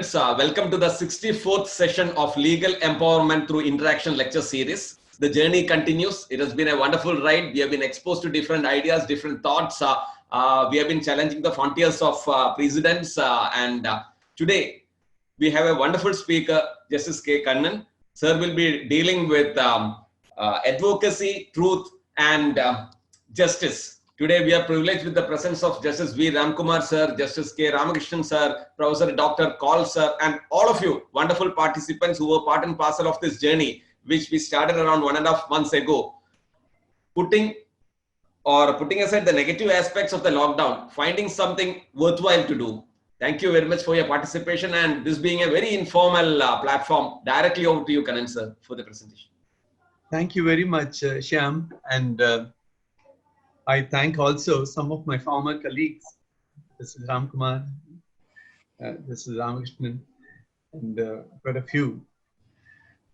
students, welcome to the 64th session of Legal Empowerment through Interaction lecture series. The journey continues. It has been a wonderful ride. We have been exposed to different ideas, different thoughts. We have been challenging the frontiers of precedents. Today, we have a wonderful speaker, Justice K. Kannan. Sir will be dealing with advocacy, truth, and justice. Today, we are privileged with the presence of Justice V. Ramkumar sir, Justice K. Ramakrishnan sir, Professor Dr. Kaul sir, and all of you wonderful participants who were part and parcel of this journey, which we started around 1.5 months ago. Putting aside the negative aspects of the lockdown, finding something worthwhile to do. Thank you very much for your participation, and this being a very informal platform. Directly over to you, Kannan sir, for the presentation. Thank you very much, Shyam, and I thank also some of my former colleagues. This is Ramkumar, this is Ramakrishnan, and quite a few.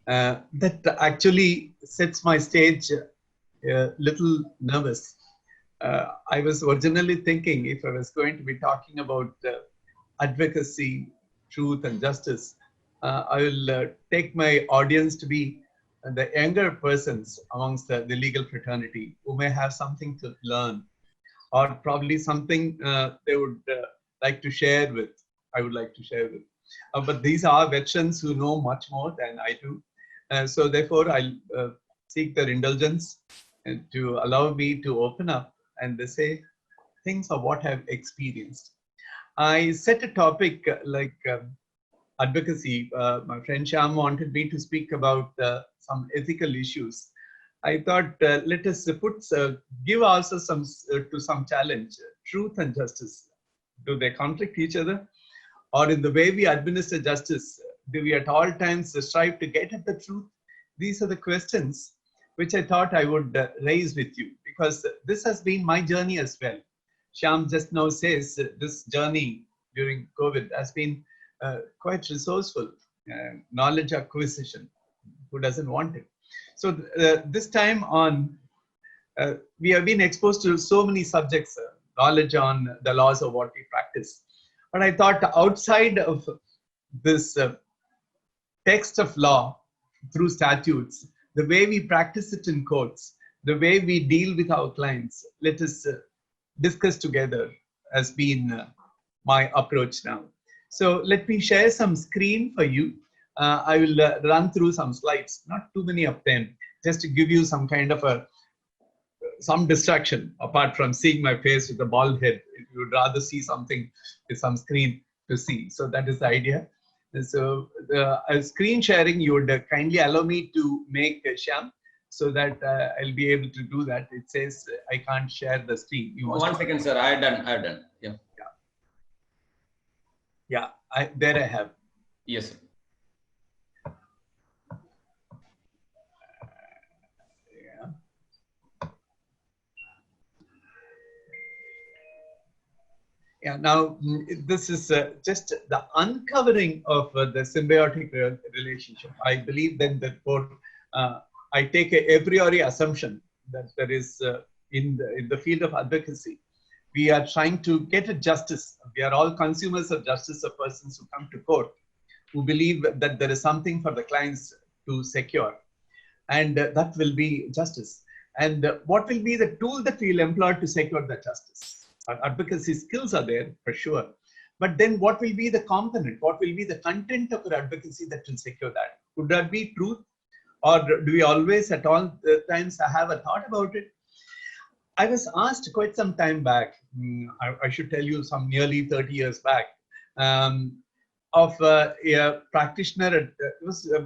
That actually sets my stage a little nervous. I was originally thinking if I was going to be talking about advocacy, truth, and justice, I will take my audience to be the younger persons amongst the legal fraternity who may have something to learn, or probably something they would like to share with. I would like to share with. But these are veterans who know much more than I do. So therefore, I'll seek their indulgence and to allow me to open up and say things of what I've experienced. I set a topic like advocacy. My friend Shyam wanted me to speak about some ethical issues. I thought let us give also some challenge. Truth and justice, do they conflict each other? Or in the way we administer justice, do we at all times strive to get at the truth? These are the questions which I thought I would raise with you, because this has been my journey as well. Shyam just now says this journey during COVID has been quite resourceful, knowledge acquisition. Who doesn't want it? So this time on, we have been exposed to so many subjects, knowledge on the laws of what we practice. But I thought outside of this text of law through statutes, the way we practice it in courts, the way we deal with our clients, let us discuss together has been my approach now. So let me share some screen for you. I will run through some slides, not too many of them, just to give you some kind of some distraction apart from seeing my face with a bald head. If you would rather see something with some screen to see. So that is the idea. So screen sharing, you would kindly allow me to make Shyam so that I'll be able to do that. It says I can't share the screen. You 1 second, sir. I've done. Yeah. Yeah, there I have. Yes, sir. Yeah, now this is just the uncovering of the symbiotic relationship. I believe then that I take a priori assumption that there is in the field of advocacy, we are trying to get a justice. We are all consumers of justice, of persons who come to court, who believe that there is something for the clients to secure. And that will be justice. And what will be the tool that we will employ to secure that justice? Our advocacy skills are there for sure. But then what will be the component? What will be the content of our advocacy that will secure that? Could that be truth? Or do we always at all times have a thought about it? I was asked quite some time back, I should tell you some nearly 30 years back, of a practitioner.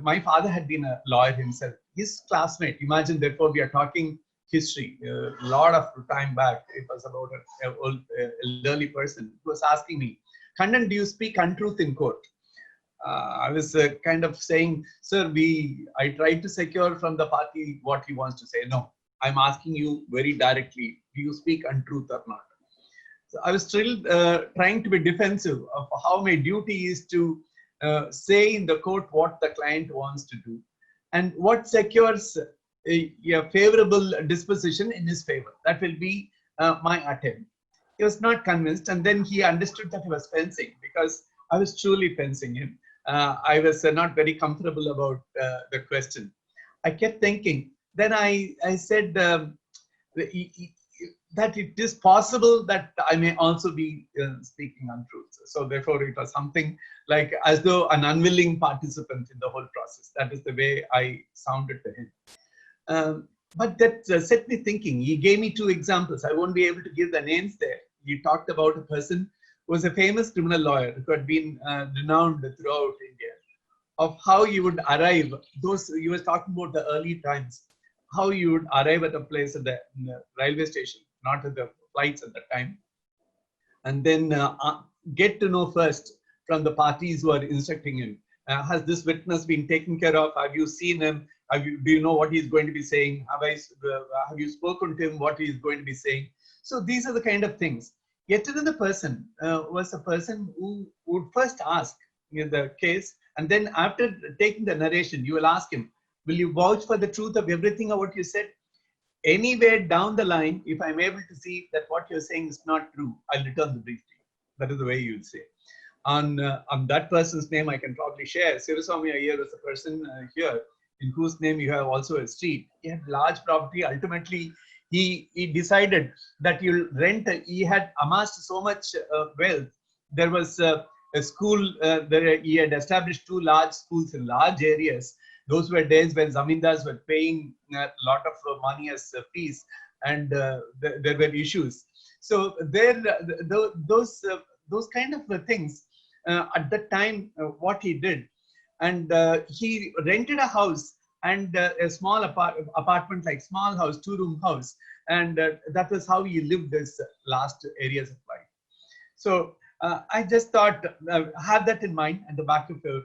My father had been a lawyer himself. His classmate, imagine therefore we are talking history, a lot of time back. It was about an elderly person who was asking me, Kannan, do you speak untruth in court? I was kind of saying, sir, I tried to secure from the party what he wants to say. No, I'm asking you very directly, do you speak untruth or not? So I was still trying to be defensive of how my duty is to say in the court what the client wants to do and what secures a favorable disposition in his favor. That will be my attempt. He was not convinced, and then he understood that he was fencing, because I was truly fencing him. I was not very comfortable about the question. I kept thinking. Then I said that it is possible that I may also be speaking untruths. So therefore, it was something like as though an unwilling participant in the whole process. That is the way I sounded to him. But that set me thinking. He gave me two examples. I won't be able to give the names there. He talked about a person who was a famous criminal lawyer who had been renowned throughout India, of how you would arrive. Those you were talking about the early times, how you would arrive at a place at the railway station, not at the flights at the time, and then get to know first from the parties who are instructing him. Has this witness been taken care of? Have you seen him? Do you know what he's going to be saying? Have you spoken to him what he's going to be saying? So these are the kind of things. Yet another person was a person who would first ask the case, and then after taking the narration, you will ask him, will you vouch for the truth of everything of what you said? Anywhere down the line, if I'm able to see that what you're saying is not true, I'll return the brief to you. That is the way you'll say. On that person's name, I can probably share. Sri.Shyam here is a person here in whose name you have also a street. He had large property. Ultimately, he decided that you'll rent. He had amassed so much wealth. There was a school. He had established 2 large schools in large areas. Those were days when zamindars were paying a lot of money as fees, and there were issues. So there, those kind of things at that time, what he did, and he rented a house and a small apartment, like small house, 2-room house, and that was how he lived his last areas of life. So I just thought, have that in mind at the back of your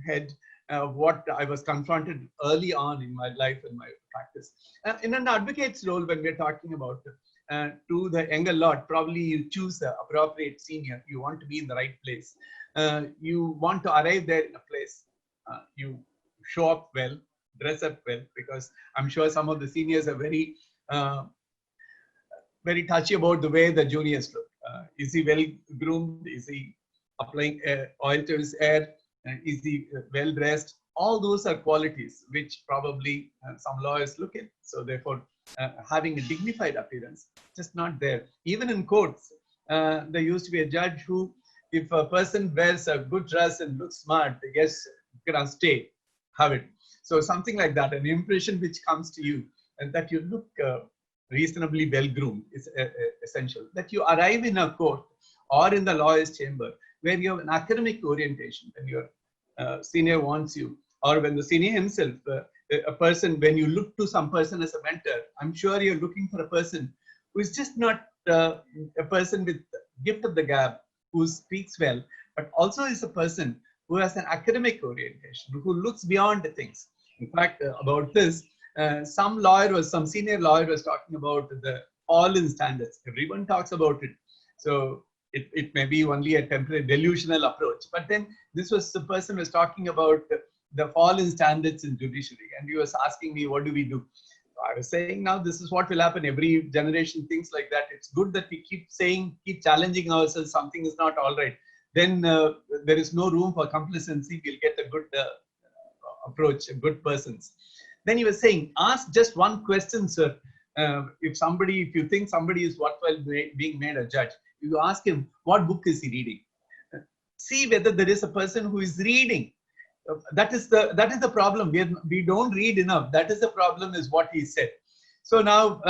head. What I was confronted early on in my life and my practice. In an advocate's role, when we're talking about to the younger lot, probably you choose the appropriate senior. You want to be in the right place. You want to arrive there in a place. You show up well, dress up well, because I'm sure some of the seniors are very, very touchy about the way the juniors look. Is he well groomed? Is he applying oil to his hair? Is he well dressed? All those are qualities which probably some lawyers look at. So therefore, having a dignified appearance, just not there. Even in courts, there used to be a judge who, if a person wears a good dress and looks smart, yes, you can stay, have it. So something like that, an impression which comes to you, and that you look reasonably well groomed is essential. That you arrive in a court or in the lawyer's chamber where you have an academic orientation, when your senior wants you, or when the senior himself, a person, when you look to some person as a mentor, I'm sure you're looking for a person who is just not a person with gift of the gab, who speaks well, but also is a person who has an academic orientation, who looks beyond the things. In fact, about this, some senior lawyer was talking about the fall-in standards. Everyone talks about it. So it may be only a temporary delusional approach. But then this was the person was talking about the fall in standards in judiciary. And he was asking me, what do we do? So I was saying, now this is what will happen. Every generation thinks like that. It's good that we keep saying, keep challenging ourselves. Something is not all right. Then there is no room for complacency. We'll get a good approach, good persons. Then he was saying, ask just one question, sir. If you think somebody is worthwhile being made a judge, you ask him, what book is he reading? See whether there is a person who is reading. That is the problem. We don't read enough. That is the problem, is what he said. So now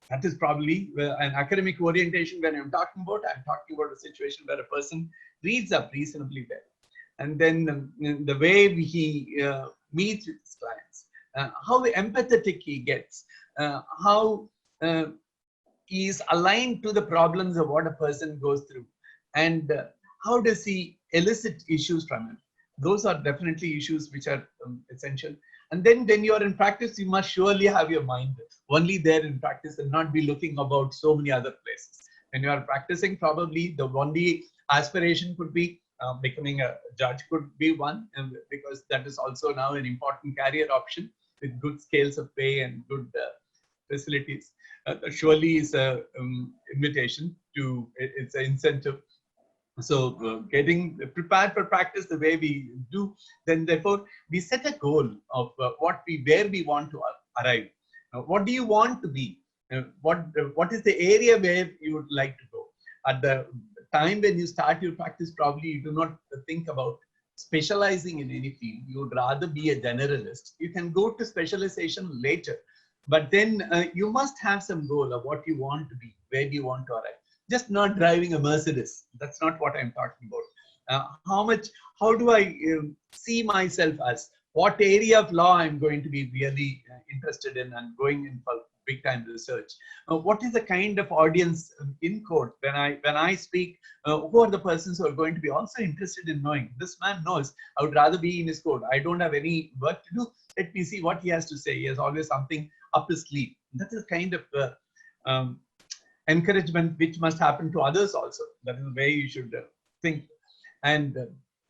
that is probably an academic orientation. When I'm talking about a situation where a person reads up reasonably well. And then the way he meets with his clients, how empathetic he gets, how he is aligned to the problems of what a person goes through, and how does he elicit issues from him. Those are definitely issues which are essential. And then when you are in practice, you must surely have your mind only there in practice and not be looking about so many other places. When you are practicing, probably the only aspiration could be becoming a judge, could be one, because that is also now an important career option with good scales of pay and good facilities. Surely is a invitation to, it's an incentive So getting prepared for practice the way we do, then therefore we set a goal of where we want to arrive. What do you want to be? What is the area where you would like to go? At the time when you start your practice, probably you do not think about specializing in any field. You would rather be a generalist. You can go to specialization later, but then you must have some goal of what you want to be, where do you want to arrive. Just not driving a Mercedes. That's not what I'm talking about. How do I see myself as? What area of law I'm going to be really interested in and going in for big time research? What is the kind of audience in court when I speak? Who are the persons who are going to be also interested in knowing? This man knows I would rather be in his court. I don't have any work to do. Let me see what he has to say. He has always something up his sleeve. That is kind of encouragement which must happen to others also. That is the way you should think and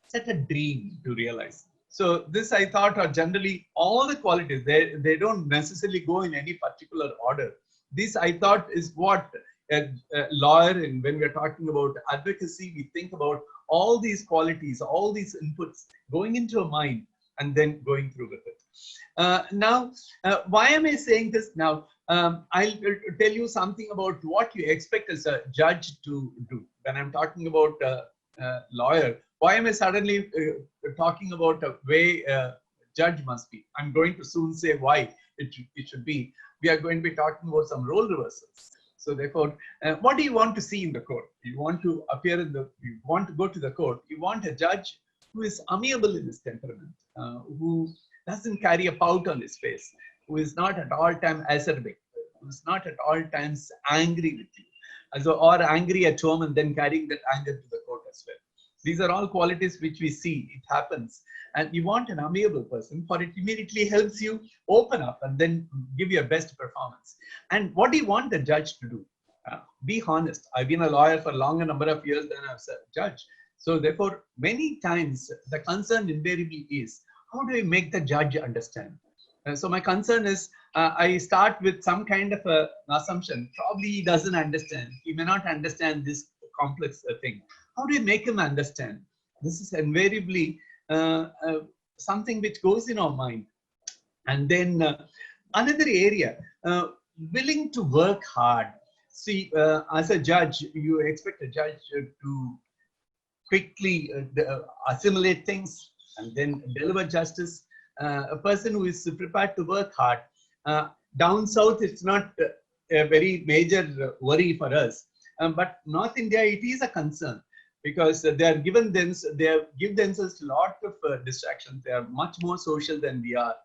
set a dream to realize. So this I thought are generally all the qualities. They don't necessarily go in any particular order. This I thought is what a lawyer, and when we're talking about advocacy, we think about all these qualities, all these inputs going into a mind and then going through with it. Now, why am I saying this now? I'll tell you something about what you expect as a judge to do. When I'm talking about lawyer, why am I suddenly talking about a way a judge must be? I'm going to soon say why it should be. We are going to be talking about some role reversals. So therefore, what do you want to see in the court? You want to appear you want to go to the court. You want a judge who is amiable in his temperament, who doesn't carry a pout on his face, who is not at all times acerbic, who is not at all times angry with you, or angry at home and then carrying that anger to the court as well. These are all qualities which we see. It happens. And you want an amiable person, for it immediately helps you open up and then give your best performance. And what do you want the judge to do? Be honest. I've been a lawyer for a longer number of years than I've a judge. So therefore, many times the concern invariably is, how do I make the judge understand? So my concern is, I start with some kind of an assumption. Probably he doesn't understand. He may not understand this complex thing. How do you make him understand? This is invariably something which goes in our mind. And then another area, willing to work hard. See, as a judge, you expect a judge to quickly assimilate things and then deliver justice. A person who is prepared to work hard. Down south, it's not a very major worry for us. But North India, it is a concern, because they are given give themselves a lot of distractions. They are much more social than we are.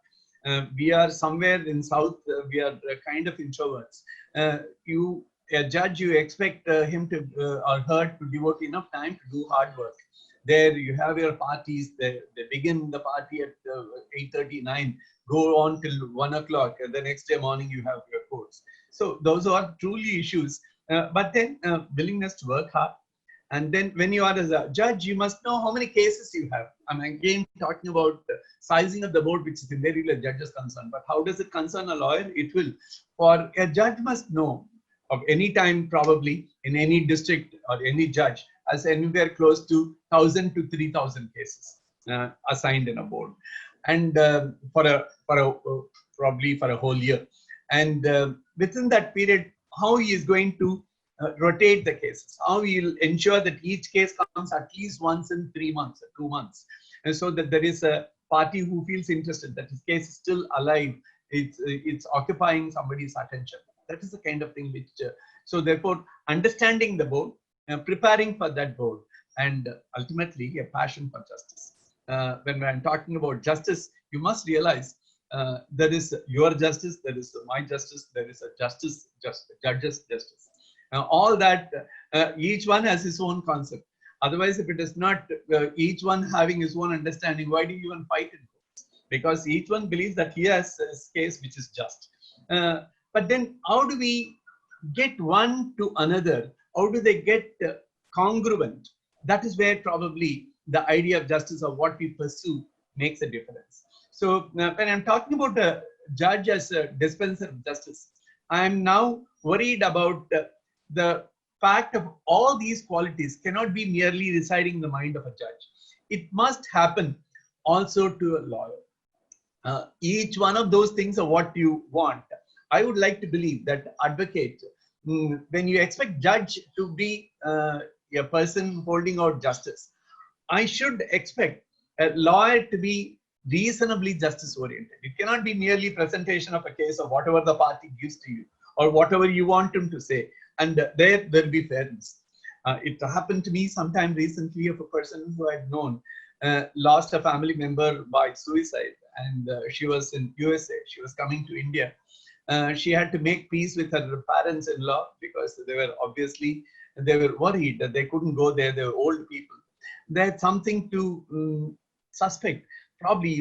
We are somewhere in South, we are kind of introverts. A judge, you expect him to or her to devote enough time to do hard work. There you have your parties. They begin the party at 8:39, go on till 1 o'clock, and the next day morning you have your courts. So those are truly issues. But then willingness to work hard. And then when you are as a judge, you must know how many cases you have. I'm again talking about sizing of the board, which is invariably a judge's concern. But how does it concern a lawyer? It will. For a judge must know of any time, probably in any district or any judge, has anywhere close to 1,000 to 3,000 cases assigned in a board, and probably for a whole year. And within that period, how he is going to rotate the cases, how he will ensure that each case comes at least once in 3 months or 2 months, and so that there is a party who feels interested that his case is still alive. It's occupying somebody's attention. That is the kind of thing which. So therefore, understanding the board, preparing for that board, and ultimately a passion for justice. When I'm talking about justice, you must realize there is your justice, there is my justice, there is a judge's justice. All that, each one has his own concept. Otherwise, if it is not each one having his own understanding, why do you even fight in courts? Because each one believes that he has a case which is just. But then how do we get one to another? How do they get congruent? That is where probably the idea of justice or what we pursue makes a difference. So when I'm talking about a judge as a dispenser of justice, I'm now worried about the fact of all these qualities cannot be merely residing in the mind of a judge. It must happen also to a lawyer. Each one of those things are what you want. I would like to believe that advocate, when you expect judge to be a person holding out justice, I should expect a lawyer to be reasonably justice oriented. It cannot be merely presentation of a case of whatever the party gives to you or whatever you want him to say, and there will be fairness. It happened to me sometime recently of a person who I'd known lost a family member by suicide, and she was in USA. She was coming to India. She had to make peace with her parents-in-law because they were worried that they couldn't go there. They were old people. They had something to suspect. Probably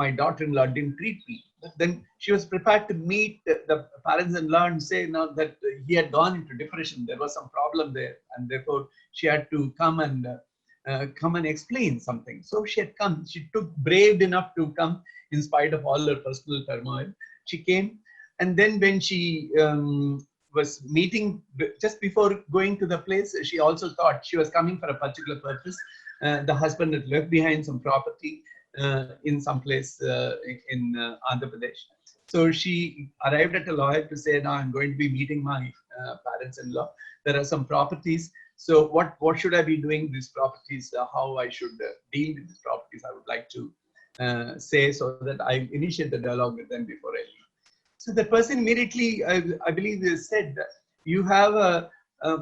my daughter-in-law didn't treat me. But then she was prepared to meet the parents-in-law and say now that he had gone into depression. There was some problem there, and therefore she had to come and explain something. So she had come. She took brave enough to come in spite of all her personal turmoil. She came, and then when she was meeting, just before going to the place, she also thought she was coming for a particular purpose. The husband had left behind some property in some place in Andhra Pradesh. So she arrived at a lawyer to say, now I'm going to be meeting my parents-in-law. There are some properties. So what should I be doing with these properties? How I should deal with these properties? I would like to say, so that I initiate the dialogue with them before I leave. So the person immediately, I believe, said, you have a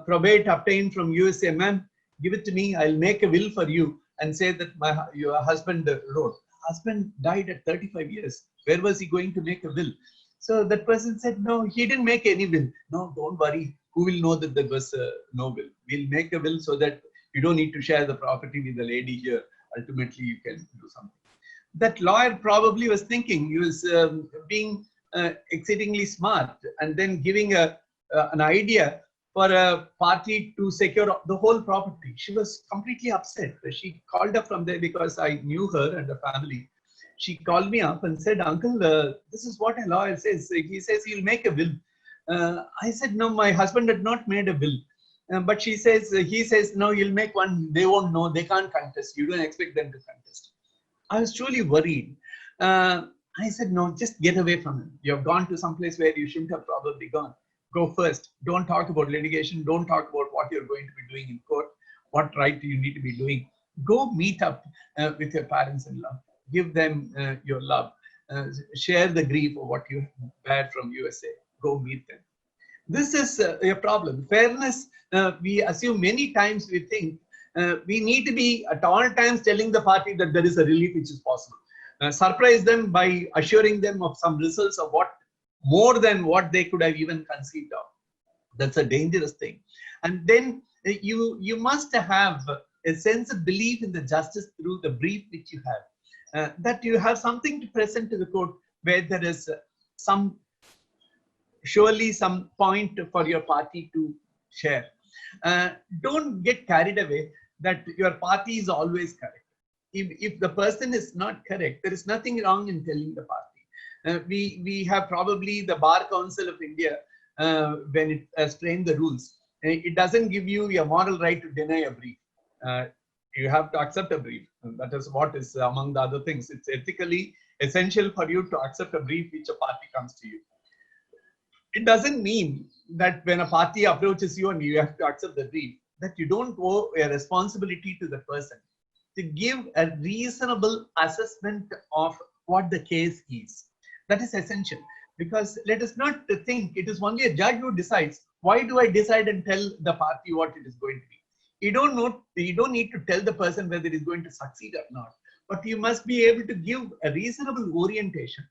probate obtained from USA, ma'am. Give it to me. I'll make a will for you and say that your husband wrote. Husband died at 35 years. Where was he going to make a will? So that person said, no, he didn't make any will. No, don't worry. Who will know that there was no will? We'll make a will so that you don't need to share the property with the lady here. Ultimately, you can do something. That lawyer probably was thinking, he was being exceedingly smart and then giving an idea for a party to secure the whole property. She was completely upset. She called up from there because I knew her and her family. She called me up and said, uncle, this is what a lawyer says. He says he'll make a will. I said, no, my husband had not made a will. But he says, no, you'll make one. They won't know. They can't contest. You don't expect them to contest. I was truly worried. I said, no, just get away from him. You have gone to some place where you shouldn't have probably gone. Go first. Don't talk about litigation. Don't talk about what you're going to be doing in court. What right do you need to be doing? Go meet up with your parents-in-law. Give them your love. Share the grief of what you bear from USA. Go meet them. This is a problem. Fairness, we assume many times we think we need to be at all times telling the party that there is a relief which is possible. Surprise them by assuring them of some results of what more than what they could have even conceived of. That's a dangerous thing. And then you must have a sense of belief in the justice through the brief which you have. That you have something to present to the court where there is surely some point for your party to share. Don't get carried away that your party is always correct. If the person is not correct, there is nothing wrong in telling the party. We have probably the Bar Council of India, when it has framed the rules, it doesn't give you a moral right to deny a brief. You have to accept a brief. That is what is among the other things. It's ethically essential for you to accept a brief which a party comes to you. It doesn't mean that when a party approaches you and you have to accept the brief, that you don't owe a responsibility to the person to give a reasonable assessment of what the case is. That is essential, because let us not think it is only a judge who decides. Why do I decide and tell the party what it is going to be? You don't need to tell the person whether it is going to succeed or not, but you must be able to give a reasonable orientation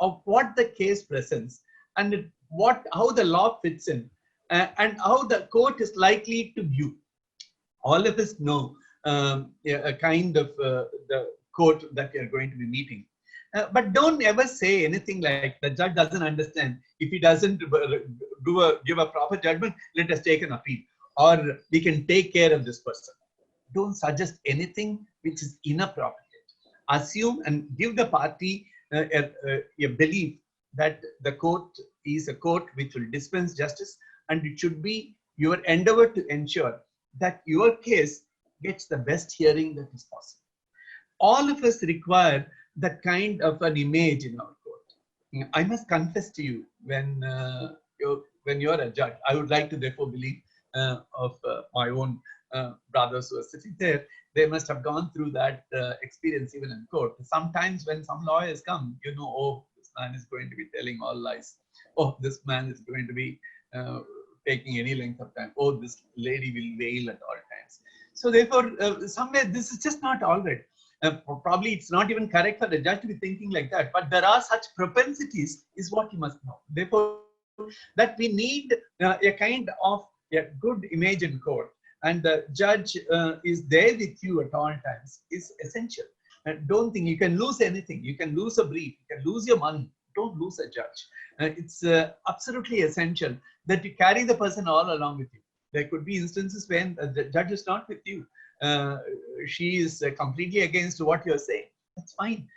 of what the case presents and how the law fits in and how the court is likely to view. All of us know a kind of the court that you are going to be meeting. But don't ever say anything like the judge doesn't understand. If he doesn't give a proper judgment, let us take an appeal, or we can take care of this person. Don't suggest anything which is inappropriate. Assume and give the party a belief that the court is a court which will dispense justice, and it should be your endeavor to ensure that your case gets the best hearing that is possible. All of us require that kind of an image in our court. I must confess to you, when you're a judge, I would like to therefore believe of my own brothers who are sitting there, they must have gone through that experience even in court. Sometimes when some lawyers come, you know, oh, this man is going to be telling all lies. Oh, this man is going to be taking any length of time. Oh, this lady will wail at all times. So therefore, somewhere this is just not all right. Probably it's not even correct for the judge to be thinking like that, but there are such propensities is what you must know. Therefore, that we need a kind of a good image in court, and the judge is there with you at all times is essential. Don't think you can lose anything. You can lose a brief, you can lose your money. Don't lose a judge. It's absolutely essential that you carry the person all along with you. There could be instances when the judge is not with you. She is completely against what you're saying. That's fine.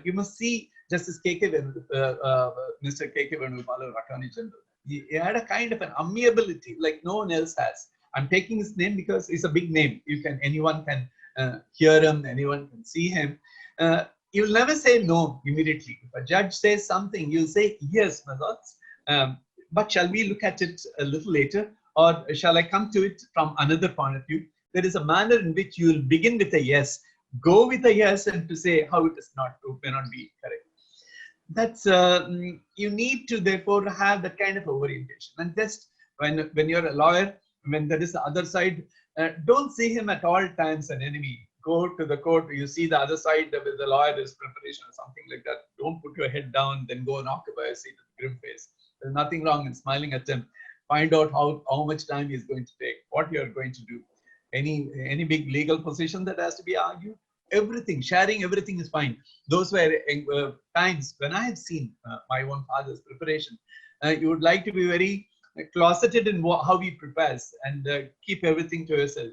You must see Justice Mr. K.K. Venugopal, Attorney General. He had a kind of an amiability like no one else has. I'm taking his name because it's a big name. Anyone can hear him, anyone can see him. You'll never say no immediately. If a judge says something, you'll say, yes, my lords, but shall we look at it a little later? Or shall I come to it from another point of view? There is a manner in which you will begin with a yes, go with a yes, and to say how it is not, it may not be correct. That's you need to therefore have that kind of orientation. And just when you're a lawyer, when there is the other side, don't see him at all times an enemy. Go to the court, you see the other side with the lawyer's preparation or something like that. Don't put your head down, then go and occupy a seat with a grim face. There's nothing wrong in smiling at him. Find out how much time he's going to take, what you're going to do. Any big legal position that has to be argued, everything, sharing everything is fine. Those were times when I have seen my own father's preparation. You would like to be very closeted in how he prepares and keep everything to yourself.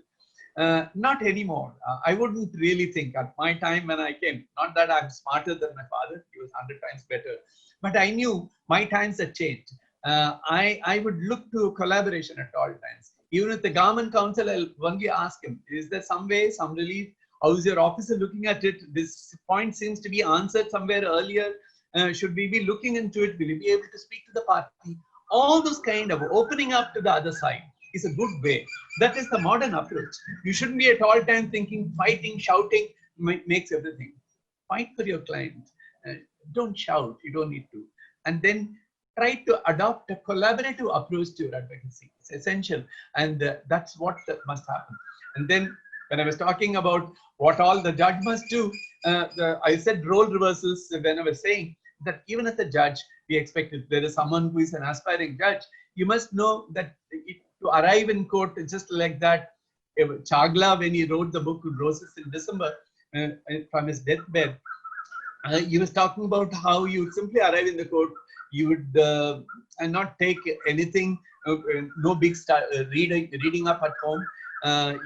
Not anymore. I wouldn't really think at my time when I came, not that I'm smarter than my father, he was 100 times better, but I knew my times had changed. I would look to collaboration at all times. Even with the government counsel, I'll only ask him, is there some way, some relief? How is your officer looking at it? This point seems to be answered somewhere earlier. Should we be looking into it? Will you be able to speak to the party? All those kind of opening up to the other side is a good way. That is the modern approach. You shouldn't be at all time thinking fighting, shouting makes everything. Fight for your client. Don't shout. You don't need to. And then try to adopt a collaborative approach to your advocacy. It's essential. And that's what must happen. And then when I was talking about what all the judge must do, I said role reversals when I was saying that even as a judge, we expect if there is someone who is an aspiring judge, you must know that to arrive in court, it's just like that. Chagla, when he wrote the book Roses in December, from his deathbed, he was talking about how you simply arrive in the court, you would and not take anything, no big reading up at home.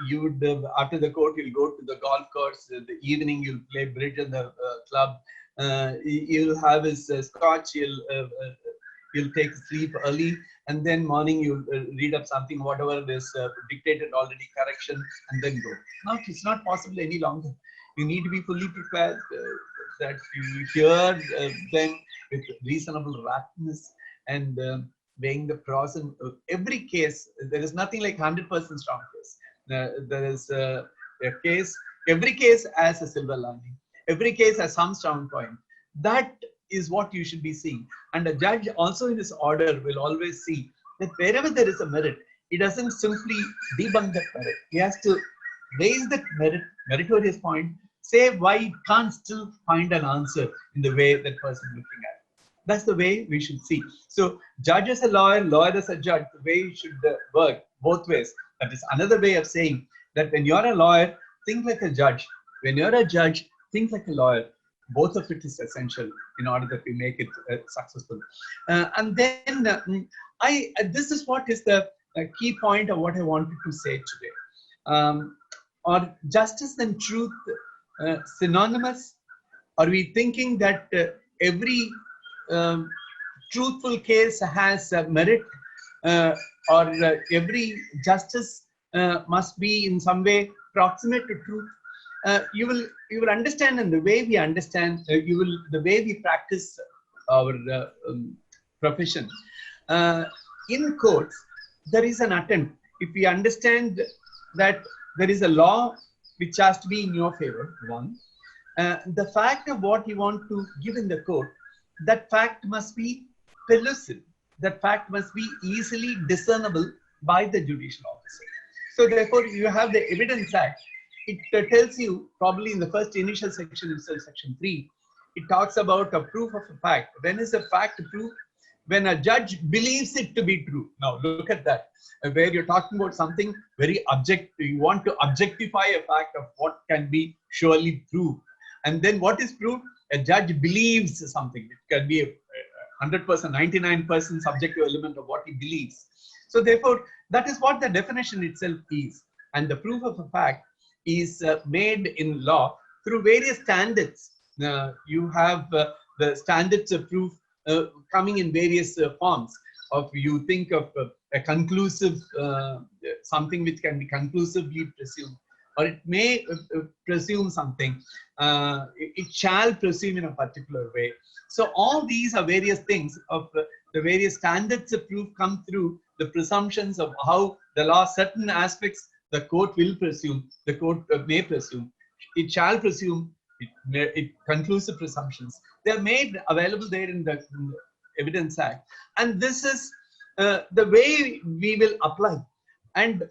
You would after the court, you'll go to the golf course. The evening, you'll play bridge in the club. You'll have his scotch. You'll take sleep early, and then morning you'll read up something, whatever is dictated already, correction, and then go. Now it's not possible any longer. You need to be fully prepared. That you hear them with reasonable rapidness and weighing the pros and every case. There is nothing like 100% strong case. There is a case. Every case has a silver lining. Every case has some strong point. That is what you should be seeing. And a judge also in his order will always see that wherever there is a merit, he doesn't simply debunk that merit. He has to raise that meritorious point, say why he can't still find an answer in the way that person is looking at it. That's the way we should see. So judge as a lawyer, lawyer as a judge, the way you should work both ways. That is another way of saying that when you're a lawyer, think like a judge. When you're a judge, think like a lawyer. Both of it is essential in order that we make it successful. And then this is what is the key point of what I wanted to say today. Are justice and truth synonymous? Are we thinking that every truthful case has merit? or every justice must be in some way proximate to truth. You will understand, and the way we understand, the way we practice our profession in courts, there is an attempt. If we understand that there is a law which has to be in your favor, one, the fact of what you want to give in the court, that fact must be pellucid. That fact must be easily discernible by the judicial officer. So therefore, you have the Evidence Act. It tells you, probably in the first initial section, itself, section 3, it talks about a proof of a fact. When is a fact proved? When a judge believes it to be true. Now look at that, where you're talking about something very objective. You want to objectify a fact of what can be surely proved. And then what is proved? A judge believes something. It can be a 100%, 99% subjective element of what he believes. So therefore, that is what the definition itself is. And the proof of a fact is made in law through various standards. You have the standards of proof coming in various forms. Of you think of a conclusive, something which can be conclusively presumed, or it may presume something. It shall presume in a particular way. So all these are various things of the various standards of proof come through the presumptions of how the law, certain aspects the court will presume, the court may presume, it shall presume, it conclusive presumptions. They are made available there in the Evidence Act, and this is the way we will apply.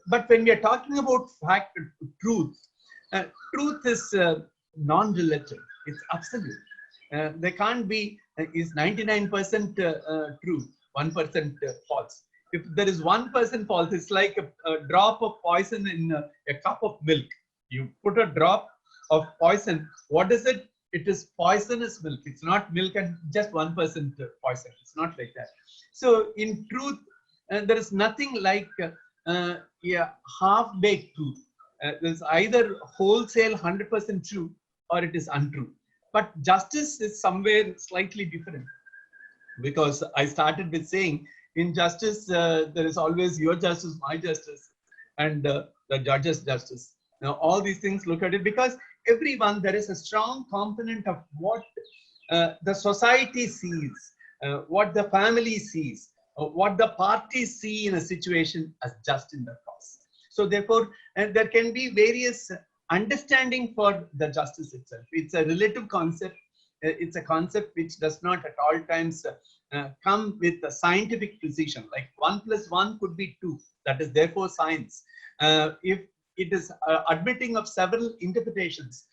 But when we are talking about fact, truth, truth is non-relative. It's absolute. There can't be is 99% true, 1% false. If there is 1% false, it's like a drop of poison in a cup of milk. You put a drop of poison. What is it? It is poisonous milk. It's not milk and just 1% poison. It's not like that. So in truth, there is nothing like half-baked truth. There's either wholesale 100% true or it is untrue. But justice is somewhere slightly different, because I started with saying in justice, there is always your justice, my justice, and the judge's justice. Now, all these things, look at it, because everyone, there is a strong component of what the society sees, what the family sees, what the parties see in a situation as just in the cause. So therefore, there can be various understanding for the justice itself. It's a relative concept. It's a concept which does not at all times come with a scientific precision. Like 1 + 1 could be 2. That is therefore science. If it is admitting of several interpretations.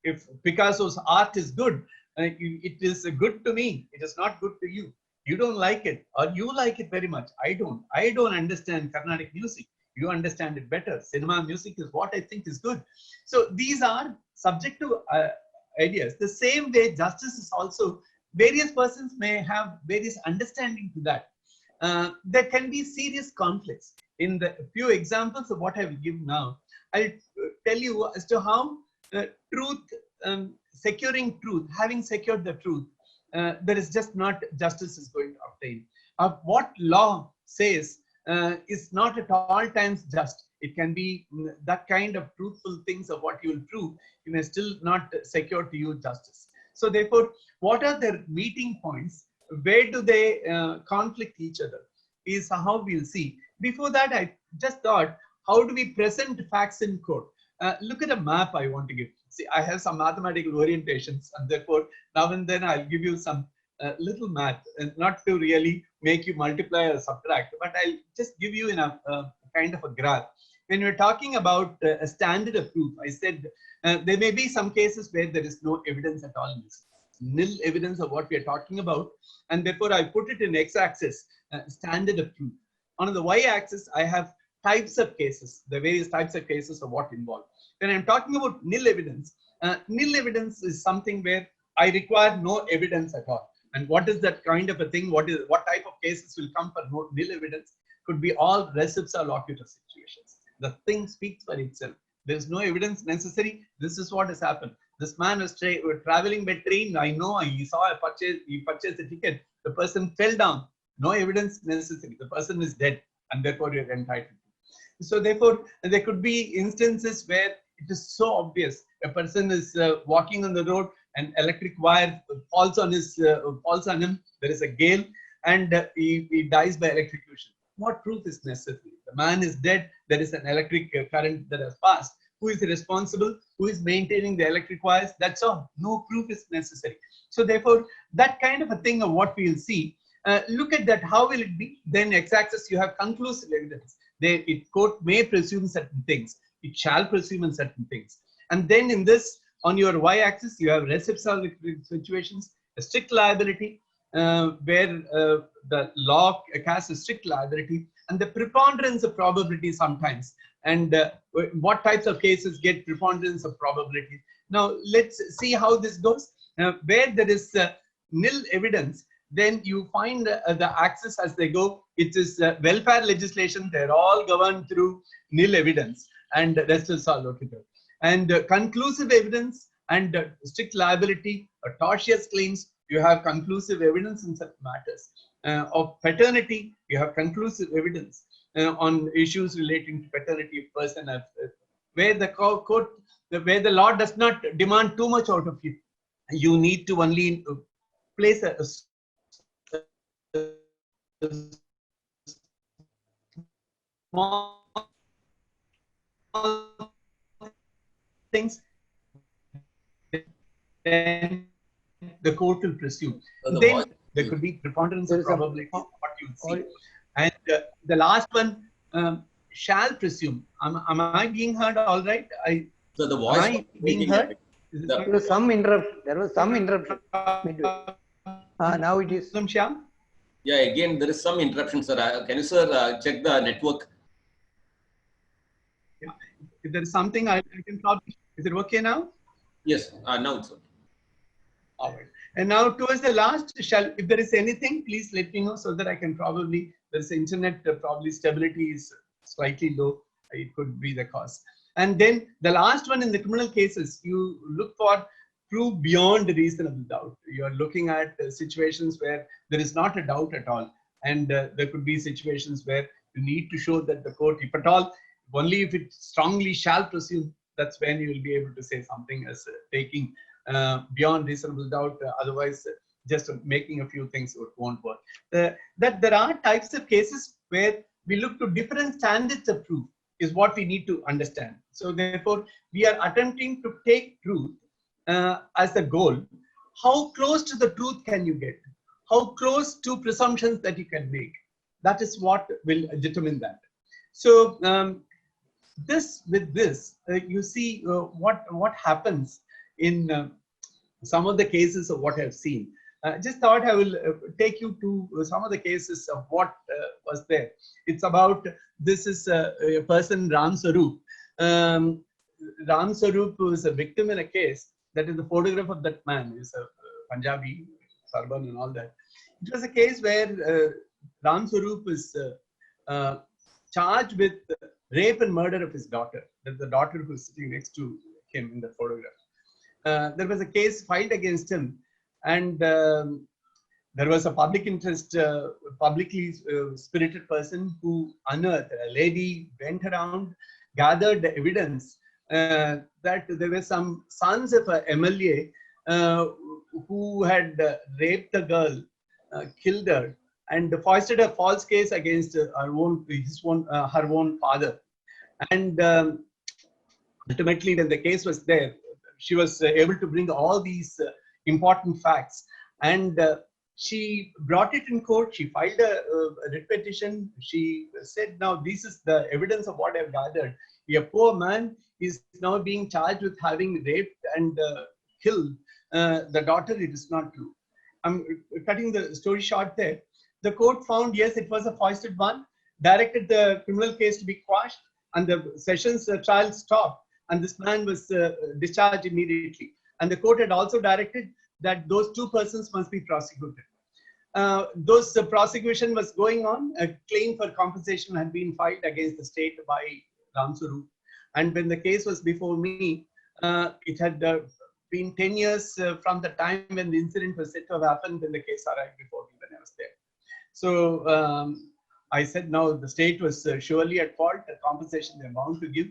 If Picasso's art is good, it is good to me. It is not good to you. You don't like it, or you like it very much. I don't. I don't understand Carnatic music. You understand it better. Cinema music is what I think is good. So these are subjective ideas. The same way, justice is also, various persons may have various understanding to that. There can be serious conflicts. In the few examples of what I will give now, I'll tell you as to how truth, securing truth, having secured the truth, there is just not justice is going to obtain. What law says is not at all times just. It can be that kind of truthful things of what you will prove, you may still not secure to you justice. So therefore, what are their meeting points? Where do they conflict each other? Is how we'll see. Before that, I just thought, how do we present facts in court? Look at a map I want to give. See, I have some mathematical orientations, and therefore now and then I'll give you some little math, and not to really make you multiply or subtract, but I'll just give you in a kind of a graph. When we're talking about a standard of proof, I said there may be some cases where there is no evidence at all. Nil evidence of what we are talking about, and therefore I put it in x-axis, standard of proof. On the y-axis, I have types of cases, the various types of cases of what involved. When I'm talking about nil evidence is something where I require no evidence at all. And what is that kind of a thing? What type of cases will come for no nil evidence? Could be all recips or locutor situations. The thing speaks for itself. There is no evidence necessary. This is what has happened. This man was traveling by train. I know he saw he purchased a ticket. The person fell down. no evidence necessary. The person is dead and therefore you're entitled. So therefore, there could be instances where it is so obvious. A person is walking on the road, and electric wire falls on him. There is a gale, and he dies by electrocution. What proof is necessary? The man is dead. There is an electric current that has passed. Who is responsible? Who is maintaining the electric wires? That's all. No proof is necessary. So therefore, that kind of a thing of what we'll see. Look at that. How will it be? Then x-axis you have conclusive evidence. Court may presume certain things. It shall presume certain things. And then in this, on your y-axis, you have reciprocal situations, a strict liability, where the law casts a strict liability, and the preponderance of probability sometimes. And what types of cases get preponderance of probability? Now, let's see how this goes. Where there is nil evidence, then you find the axis as they go. It is welfare legislation. They're all governed through nil evidence, and the rest is all located. And conclusive evidence and strict liability, tortious claims, you have conclusive evidence in such matters. Of paternity, you have conclusive evidence on issues relating to paternity of person, where the court, where the law does not demand too much out of you. You need to only place a small things, then the court will presume. Then there could be preponderance of probability, what you see. And the last one, shall presume. Am I being heard all right? So the voice am I being heard? There was some interruption. There was some interruption midway. Now it is. Shyam? Yeah, again, there is some interruption, sir. Can you, sir, check the network? Yeah. If there is something, I can probably. Is it okay now? Yes, now it's okay. All right. And now towards the last, if there is anything, please let me know so that I can probably, there's internet, probably stability is slightly low. It could be the cause. And then the last one in the criminal cases, you look for proof beyond reasonable doubt. You are looking at situations where there is not a doubt at all. And there could be situations where you need to show that the court, if at all, only if it strongly shall presume, that's when you will be able to say something as taking beyond reasonable doubt. Otherwise, just making a few things won't work. That there are types of cases where we look to different standards of proof is what we need to understand. So therefore, we are attempting to take truth as the goal. How close to the truth can you get? How close to presumptions that you can make? That is what will determine that. So you see what happens in some of the cases of what I've seen. Just thought I will take you to some of the cases of what was there. It's about, this is a person, Ram Sarup. Ram Sarup was a victim in a case. That is the photograph of that man. He's a Punjabi, Sarban and all that. It was a case where Ram Sarup is charged with rape and murder of his daughter. That's the daughter who's sitting next to him in the photograph. There was a case filed against him, and there was a public interest, publicly spirited person who unearthed, a lady went around, gathered the evidence that there were some sons of a MLA who had raped the girl, killed her, and foisted a false case against her own father. And ultimately, when the case was there, she was able to bring all these important facts, and she brought it in court. She filed a writ petition. She said, now this is the evidence of what I've gathered. A poor man is now being charged with having raped and killed the daughter. It is not true. I'm cutting the story short there. The court found, yes, it was a foisted one, directed the criminal case to be quashed, and the sessions trial stopped, and this man was discharged immediately. And the court had also directed that those two persons must be prosecuted. Those prosecution was going on. A claim for compensation had been filed against the state by Ram Sarup. And when the case was before me, it had been 10 years from the time when the incident was said to have happened when the case arrived before me when I was there. So I said, no, the state was surely at fault, the compensation they're bound to give.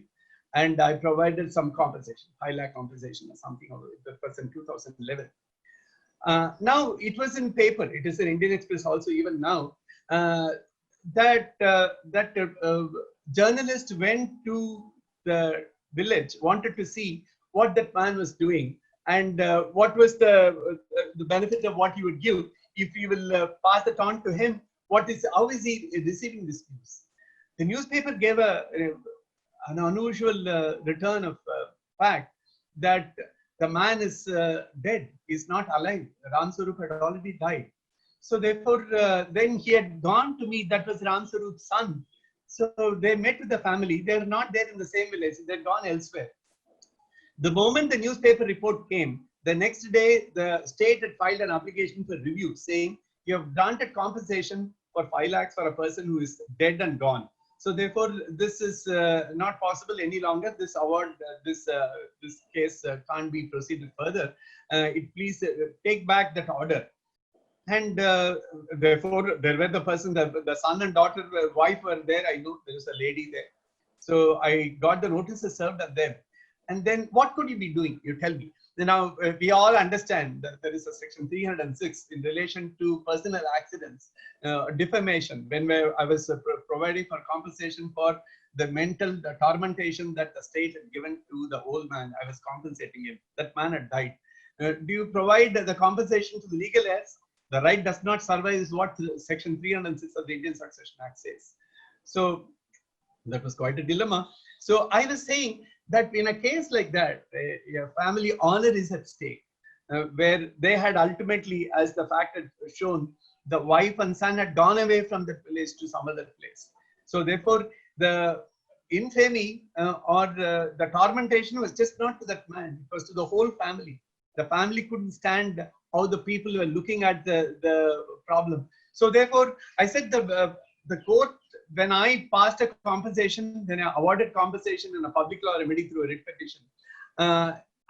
And I provided some compensation, 5 lakh compensation or something, that was in 2011. Now, it was in paper, it is in Indian Express also even now, that journalist went to the village, wanted to see what that man was doing and what was the benefit of what he would give if you will pass it on to him. How is he receiving this news? The newspaper gave an unusual return of fact that the man is dead, he's not alive. Ram Swarup had already died. So therefore, then he had gone to meet, that was Ram Swarup's son. So they met with the family. They're not there in the same village, they'd gone elsewhere. The moment the newspaper report came, the next day, the state had filed an application for review saying, you have granted compensation for 5 lakhs for a person who is dead and gone. So therefore, this is not possible any longer. This award, this case can't be proceeded further. Please take back that order. And therefore, there were the person, the son and daughter, wife were there. I know there was a lady there. So I got the notices served at them. And then what could you be doing? You tell me. Now, we all understand that there is a section 306 in relation to personal accidents, defamation. When I was providing for compensation for the mental tormentation that the state had given to the old man, I was compensating him. That man had died. Do you provide the compensation to the legal heirs? The right does not survive is what section 306 of the Indian Succession Act says. So that was quite a dilemma. So I was saying that in a case like that, family honor is at stake, where they had ultimately, as the fact had shown, the wife and son had gone away from the village to some other place. So therefore, the infamy or the tormentation was just not to that man, it was to the whole family. The family couldn't stand how the people were looking at the problem. So therefore, I said the court, when I passed a compensation, then I awarded compensation in a public law remedy through a writ petition,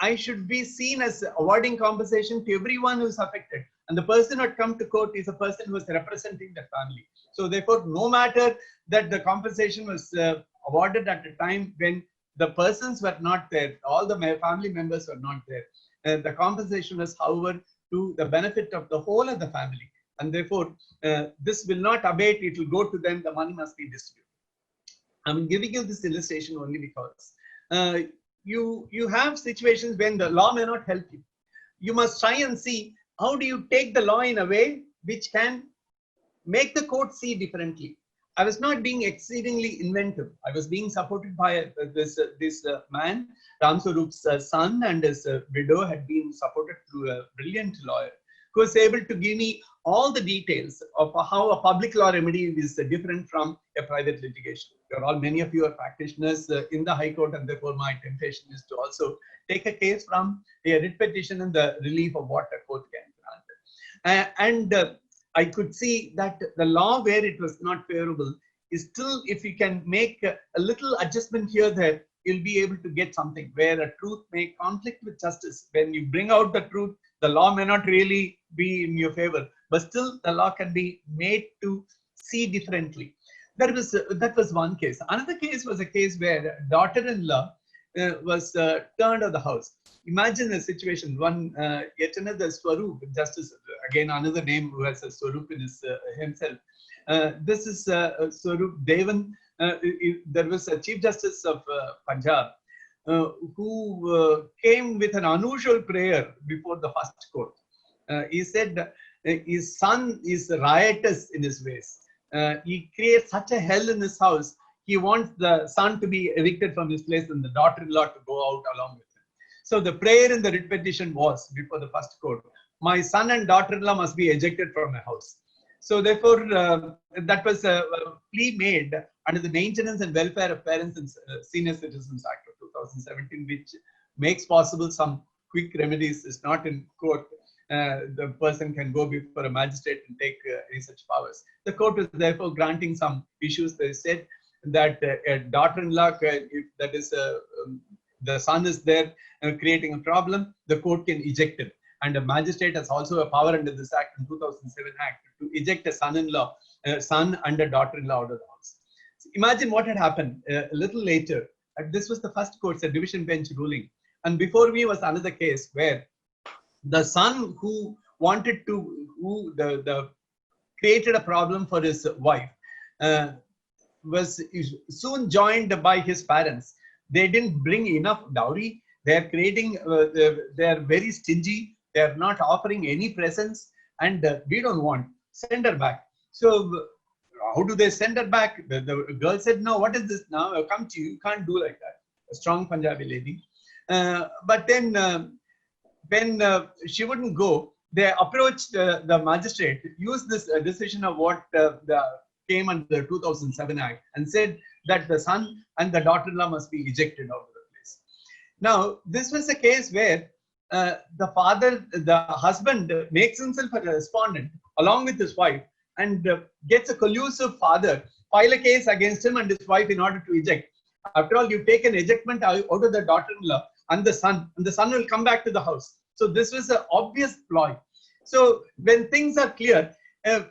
I should be seen as awarding compensation to everyone who is affected. And the person who had come to court is a person who was representing the family. So therefore, no matter that the compensation was awarded at a time when the persons were not there, all the family members were not there, the compensation was, however, to the benefit of the whole of the family. And therefore, this will not abate, it will go to them, the money must be distributed. I'm giving you this illustration only because you have situations when the law may not help you. You must try and see how do you take the law in a way which can make the court see differently. I was not being exceedingly inventive. I was being supported by this man, Ram Swarup's son and his widow had been supported through a brilliant lawyer who was able to give me all the details of how a public law remedy is different from a private litigation. Many of you are practitioners in the High Court, and therefore my temptation is to also take a case from a writ petition and the relief of what a court can grant. I could see that the law where it was not favorable is still, if you can make a little adjustment here, that you'll be able to get something where a truth may conflict with justice. When you bring out the truth, the law may not really be in your favor, but still the law can be made to see differently. That was one case. Another case was a case where daughter-in-law was turned out of the house. Imagine a situation, yet another Swarup, justice, again another name who has a Swarup in himself. This is Swarup Devan. There was a Chief Justice of Punjab who came with an unusual prayer before the first court. He said his son is riotous in his ways. He creates such a hell in his house. He wants the son to be evicted from his place and the daughter-in-law to go out along with him. So the prayer in the writ petition was before the first court, my son and daughter-in-law must be ejected from my house. So therefore, that was a plea made under the Maintenance and Welfare of Parents and Senior Citizens Act of 2017, which makes possible some quick remedies. It's not in court. The person can go before a magistrate and take any such powers. The court was therefore granting some issues. They said that a daughter-in-law, if that is the son is there creating a problem, the court can eject it. and a magistrate has also a power under this act in 2007 act to eject a son-in-law, son and a daughter-in-law out of the house. So imagine what had happened a little later. This was the first court, a division bench ruling. And before me was another case where the son who wanted to, the created a problem for his wife, was soon joined by his parents. They didn't bring enough dowry. They are creating, they are very stingy. They are not offering any presents, and we don't want, send her back. So how do they send her back? The girl said, no, what is this now? I've come to you. You can't do like that. A strong Punjabi lady. But then when she wouldn't go, they approached the magistrate, used this decision of what came under the 2007 Act, and said that the son and the daughter-in-law must be ejected out of the place. Now, this was a case where the husband makes himself a respondent along with his wife, and gets a collusive father file a case against him and his wife in order to eject. After all, you take an ejectment out of the daughter-in-law and the son will come back to the house. So this was an obvious ploy. So when things are clear,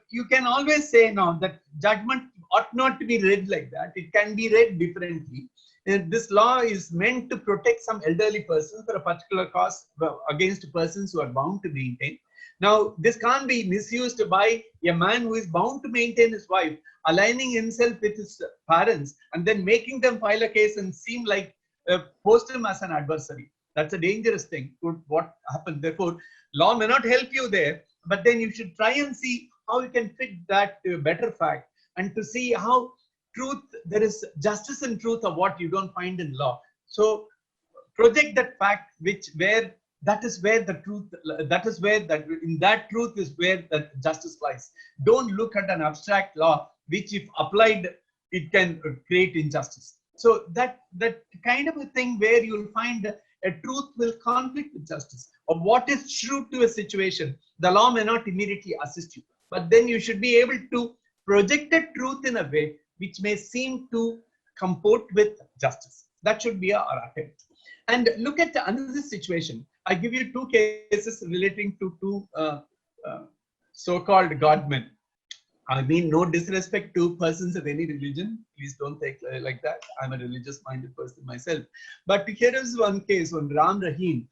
you can always say now that judgment ought not to be read like that. It can be read differently. This law is meant to protect some elderly persons for a particular cause against persons who are bound to maintain. Now, this can't be misused by a man who is bound to maintain his wife, aligning himself with his parents, and then making them file a case and seem like post him as an adversary. That's a dangerous thing. What happened? Therefore, law may not help you there, but then you should try and see how you can fit that to a better fact, and to see how there is justice and truth of what you don't find in law. So project that fact in that truth is where the justice lies. Don't look at an abstract law, which if applied, it can create injustice. So that kind of a thing where you'll find a truth will conflict with justice, or what is true to a situation, the law may not immediately assist you, but then you should be able to project a truth in a way which may seem to comport with justice. That should be our attempt. And look at another situation. I give you two cases relating to two so-called godmen. I mean, no disrespect to persons of any religion. Please don't take like that. I'm a religious-minded person myself. But here is one case on Ram Rahim.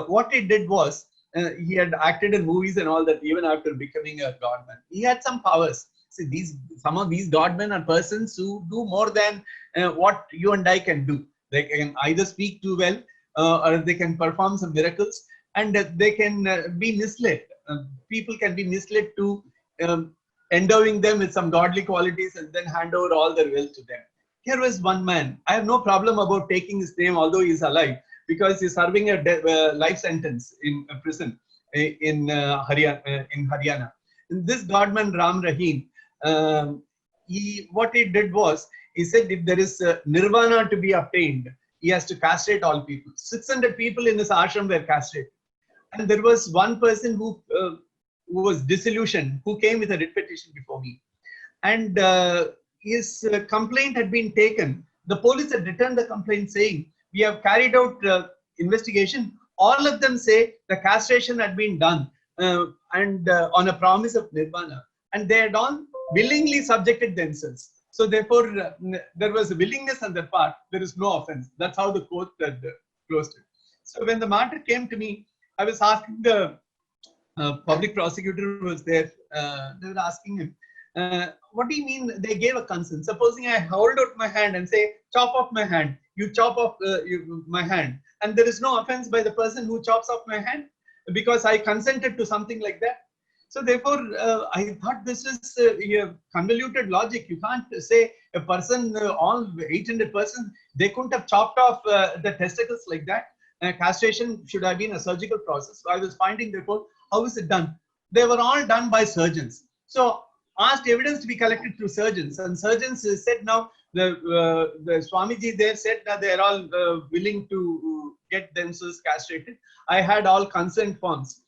What he did was, he had acted in movies and all that even after becoming a godman. He had some powers. See, some of these godmen are persons who do more than what you and I can do. They can either speak too well, or they can perform some miracles, and they can be misled. People can be misled to endowing them with some godly qualities and then hand over all their wealth to them. Here was one man. I have no problem about taking his name, although he is alive, because he's serving a life sentence in a prison in Haryana. This godman Ram Rahim, what he did was, he said if there is nirvana to be obtained, he has to castrate all people. 600 people in his ashram were castrated. And there was one person who was disillusioned, who came with a writ petition before me. And his complaint had been taken. The police had returned the complaint saying, we have carried out investigation. All of them say the castration had been done and on a promise of nirvana. And they had all willingly subjected themselves. So therefore, there was a willingness on their part. There is no offense. That's how the court had closed it. So when the matter came to me, I was asking the public prosecutor who was there. They were asking him, what do you mean they gave a consent? Supposing I hold out my hand and say, chop off my hand. You chop off my hand. And there is no offense by the person who chops off my hand because I consented to something like that. So therefore, I thought this is a convoluted logic. You can't say a person, all 800 persons, they couldn't have chopped off the testicles like that. Castration should have been a surgical process. So I was finding, therefore, how is it done? They were all done by surgeons. So asked evidence to be collected through surgeons, and surgeons said now, the Swamiji there said that they are all willing to get themselves castrated. I had all consent forms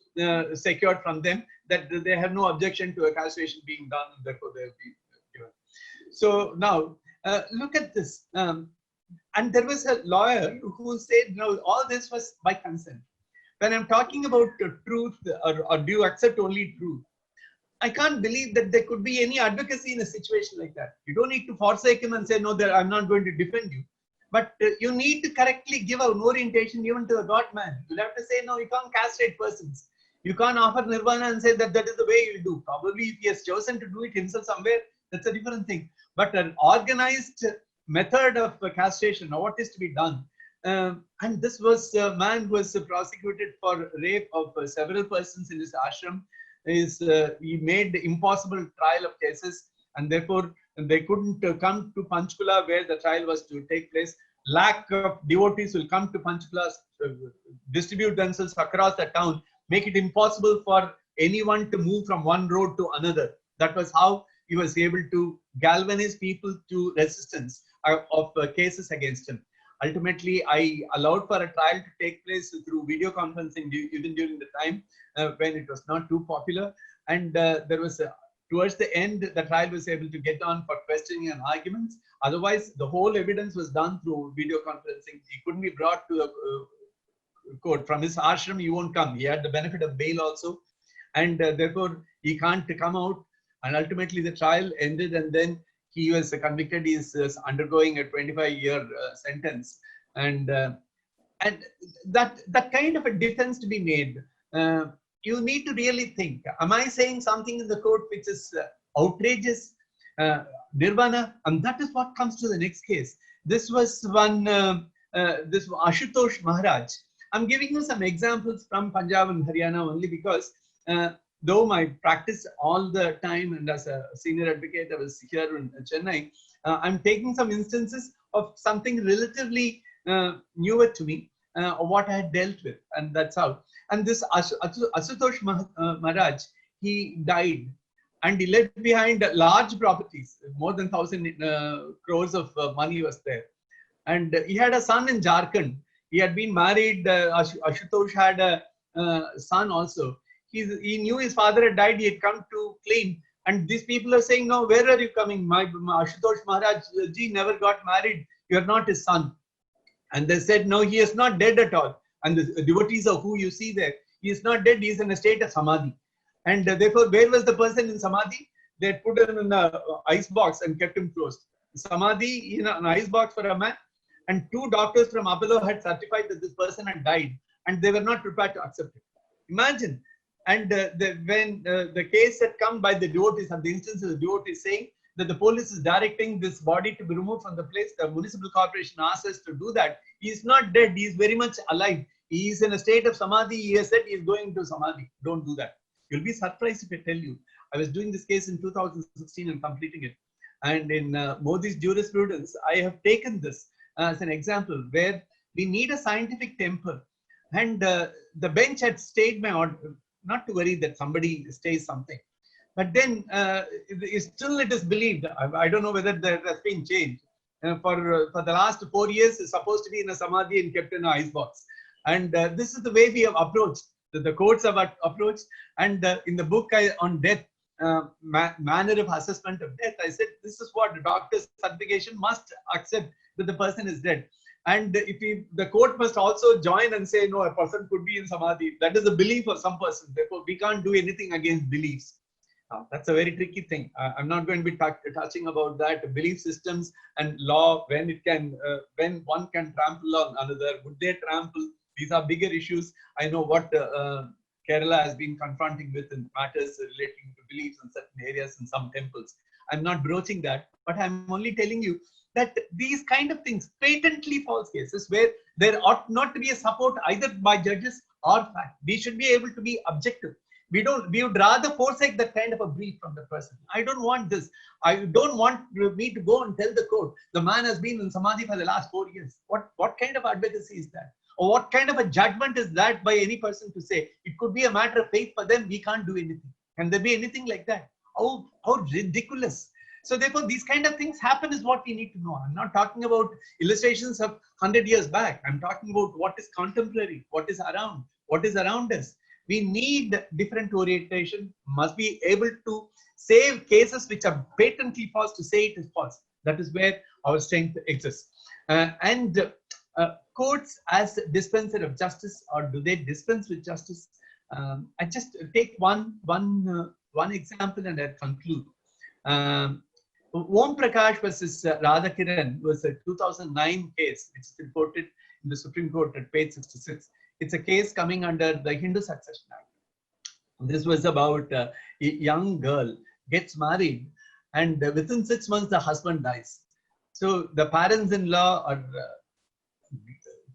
secured from them that they have no objection to a castration being done, and therefore they have been given. So now look at this. And there was a lawyer who said, no, all this was by consent. when I'm talking about truth, or do you accept only truth? I can't believe that there could be any advocacy in a situation like that. You don't need to forsake him and say, no, I'm not going to defend you. But you need to correctly give an orientation even to a God man. You'll have to say, no, you can't castrate persons. You can't offer nirvana and say that is the way you do. Probably if he has chosen to do it himself somewhere, that's a different thing. But an organized method of castration, or what is to be done. And this was a man who was prosecuted for rape of several persons in his ashram. He made impossible trial of cases, and therefore they couldn't come to Panchkula where the trial was to take place. Lack of devotees will come to Panchkula, distribute themselves across the town, make it impossible for anyone to move from one road to another. That was how he was able to galvanize people to resistance of cases against him. Ultimately, I allowed for a trial to take place through video conferencing even during the time when it was not too popular. And there was towards the end, the trial was able to get on for questioning and arguments. Otherwise, the whole evidence was done through video conferencing. He couldn't be brought to the court. From his ashram, he won't come. He had the benefit of bail also. And therefore, he can't come out. And ultimately, the trial ended, and then he was convicted. He is undergoing a 25-year sentence. And that kind of a defense to be made, you need to really think, am I saying something in the court which is outrageous? Nirvana? And that is what comes to the next case. This was one, this Ashutosh Maharaj. I'm giving you some examples from Punjab and Haryana only because though I practice all the time and as a senior advocate, I was here in Chennai, I'm taking some instances of something relatively newer to me, what I had dealt with, and that's how. And this Ashutosh Maharaj, he died, and he left behind large properties, more than 1,000 crores of money was there. And he had a son in Jharkhand. He had been married. Ashutosh had a son also. He knew his father had died. He had come to claim. And these people are saying, no, where are you coming? My Ashutosh Maharaj ji never got married. You are not his son. And they said, no, he is not dead at all. And the devotees of who you see there, he is not dead. He is in a state of samadhi. And therefore, where was the person in samadhi? They had put him in an ice box and kept him closed. Samadhi in an ice box for a man. And 2 doctors from Apollo had certified that this person had died. And they were not prepared to accept it. Imagine. And when the case had come by the devotees, and the instance of the devotees saying that the police is directing this body to be removed from the place, the municipal corporation asked us to do that. He is not dead. He is very much alive. He is in a state of samadhi. He has said he is going to samadhi. Don't do that. You'll be surprised if I tell you. I was doing this case in 2016 and completing it. And in Modi's jurisprudence, I have taken this as an example where we need a scientific temper. And the bench had stayed my order. Not to worry that somebody stays something. But then still it is believed. I don't know whether that has been changed. For the last 4 years, it's supposed to be in a samadhi and kept in an ice box. And this is the way we have approached. The courts have approached. And in the book on death, manner of assessment of death, I said, this is what the doctor's certification must accept that the person is dead. And if the court must also join and say, no, a person could be in samadhi. That is a belief of some person. Therefore, we can't do anything against beliefs. That's a very tricky thing. I'm not going to be touching about that. Belief systems and law, when one can trample on another, would they trample? These are bigger issues. I know what Kerala has been confronting with in matters relating to beliefs in certain areas in some temples. I'm not broaching that, but I'm only telling you that these kind of things, patently false cases where there ought not to be a support either by judges or fact. We should be able to be objective. We would rather forsake that kind of a brief from the person. I don't want this. I don't want me to go and tell the court, the man has been in samadhi for the last 4 years. What kind of advocacy is that? Or what kind of a judgment is that by any person to say? It could be a matter of faith for them. We can't do anything. Can there be anything like that? How ridiculous. So therefore, these kind of things happen is what we need to know. I'm not talking about illustrations of 100 years back. I'm talking about what is contemporary, what is around us. We need different orientation, must be able to save cases which are patently false to say it is false. That is where our strength exists. And courts as dispenser of justice, or do they dispense with justice? I just take one example and I conclude. Om Prakash versus Radhakiran was a 2009 case, which is reported in the Supreme Court at page 66. It's a case coming under the Hindu Succession Act. This was about a young girl gets married, and within 6 months the husband dies. So the parents-in-law are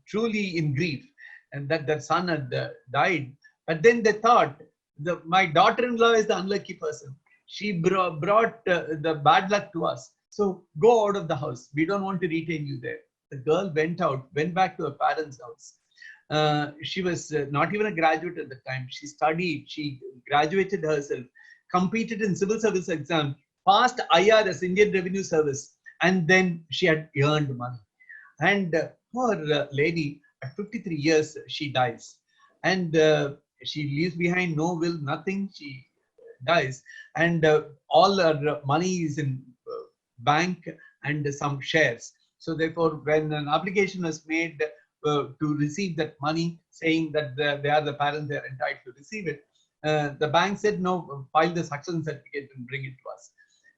truly in grief, and that their son had died. But then they thought, my daughter-in-law is the unlucky person. She brought the bad luck to us. So go out of the house. We don't want to retain you there. The girl went back to her parents' house. She was not even a graduate at the time. She studied, she graduated herself, competed in civil service exam, passed IRS, Indian Revenue Service, and then she had earned money. And poor lady, at 53 years, she dies. And she leaves behind no will, nothing. She dies. And all her money is in bank and some shares. So therefore, when an application was made to receive that money, saying that they are the parents, they are entitled to receive it, the bank said, no, file the succession certificate and bring it to us.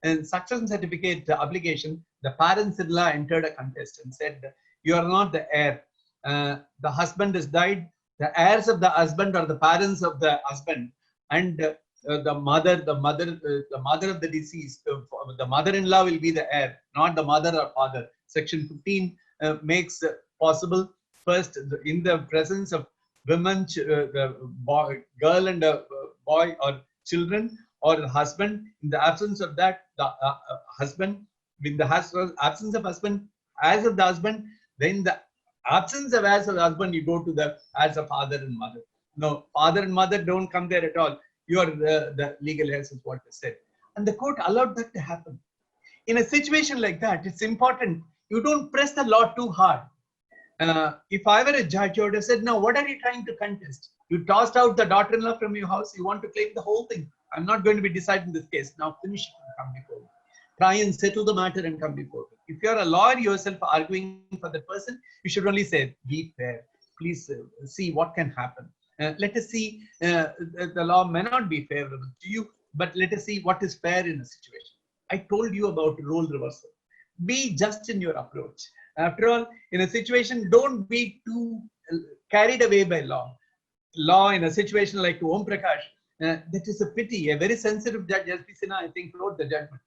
And succession certificate application, the parents-in-law entered a contest and said, you are not the heir. The husband has died. The heirs of the husband are the parents of the husband, and the mother of the deceased, the mother-in-law will be the heir, not the mother or father. Section 15 makes possible, first, in the presence of women, girl and a boy or children, or the husband. In the absence of that, the husband. In the absence of husband, as of the husband, then the absence of as of the husband, you go to the as a father and mother. No, father and mother don't come there at all. You are the legal heirs, is what they said. And the court allowed that to happen. In a situation like that, it's important you don't press the law too hard. If I were a judge, I would have said, no, what are you trying to contest? You tossed out the daughter-in-law from your house. You want to claim the whole thing. I'm not going to be deciding this case. Now finish it and come before me. Try and settle the matter and come before me. If you're a lawyer yourself arguing for that person, you should only say, be fair. Please see what can happen. Let us see, the law may not be favorable to you, but let us see what is fair in a situation. I told you about role reversal. Be just in your approach. After all, in a situation, don't be too carried away by law. Law in a situation like Om Prakash, that is a pity. A very sensitive judge, S.P. Sinha, I think, wrote the judgment.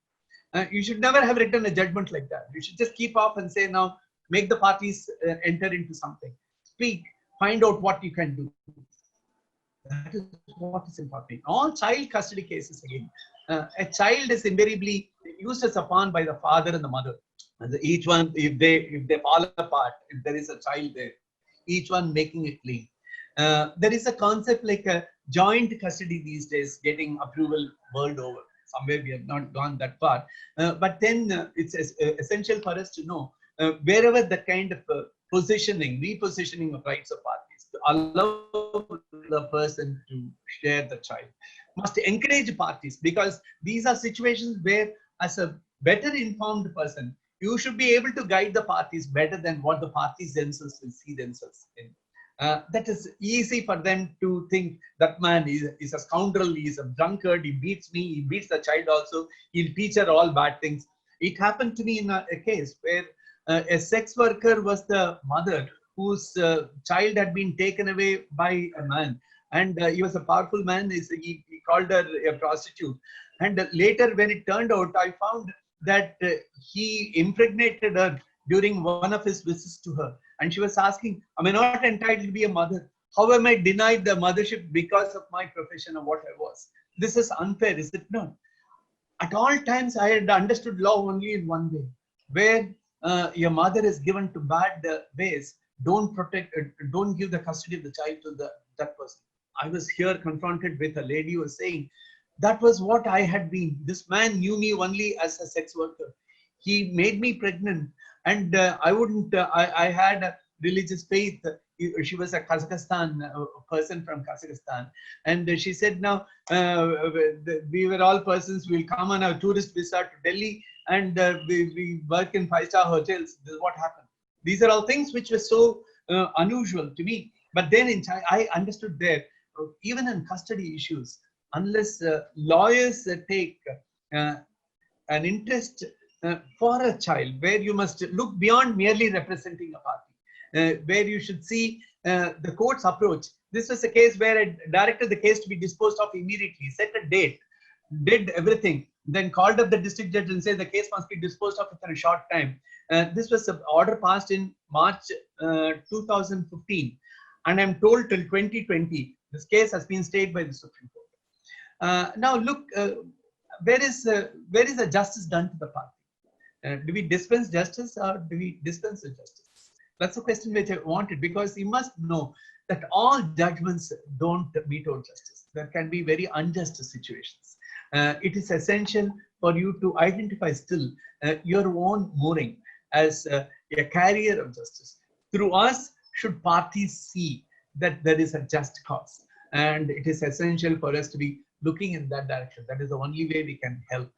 You should never have written a judgment like that. You should just keep off and say, now, make the parties enter into something. Speak, find out what you can do. That is what is important. All child custody cases, again, a child is invariably used as a pawn by the father and the mother. And each one, if they fall apart, if there is a child there, each one making it clean. There is a concept like a joint custody these days getting approval world over. Somewhere we have not gone that far. But then it's essential for us to know wherever the kind of repositioning of rights of parties, to allow the person to share the child, must encourage parties, because these are situations where, as a better informed person, you should be able to guide the parties better than what the parties themselves will see themselves in. That is easy for them to think that man is a scoundrel, he is a drunkard, he beats me, he beats the child also, he'll teach her all bad things. It happened to me in a case where a sex worker was the mother whose child had been taken away by a man. And he was a powerful man, he called her a prostitute. And later when it turned out, I found that he impregnated her during one of his visits to her. And she was asking, am I not entitled to be a mother? How am I denied the mothership because of my profession or what I was? This is unfair, is it not? At all times, I had understood law only in one way. Where your mother is given to bad ways, don't give the custody of the child to that person. I was here confronted with a lady who was saying, that was what I had been. This man knew me only as a sex worker. He made me pregnant. And I had a religious faith. She was a Kazakhstan person from Kazakhstan. And she said, now, we were all persons, we'll come on a tourist visa to Delhi and we work in 5-star hotels. This is what happened. These are all things which were so unusual to me. But then I understood there, even in custody issues, unless lawyers take an interest for a child, where you must look beyond merely representing a party, where you should see the court's approach. This was a case where I directed the case to be disposed of immediately, set a date, did everything, then called up the district judge and said the case must be disposed of within a short time. This was an order passed in March 2015, and I'm told till 2020 this case has been stayed by the Supreme Court. Now look, where is the justice done to the party? Do we dispense justice or do we dispense the justice? That's the question which I wanted, because you must know that all judgments don't meet all justice. There can be very unjust situations. It is essential for you to identify still your own mooring as a carrier of justice. Through us, should parties see that there is a just cause, and it is essential for us to be looking in that direction. That is the only way we can help.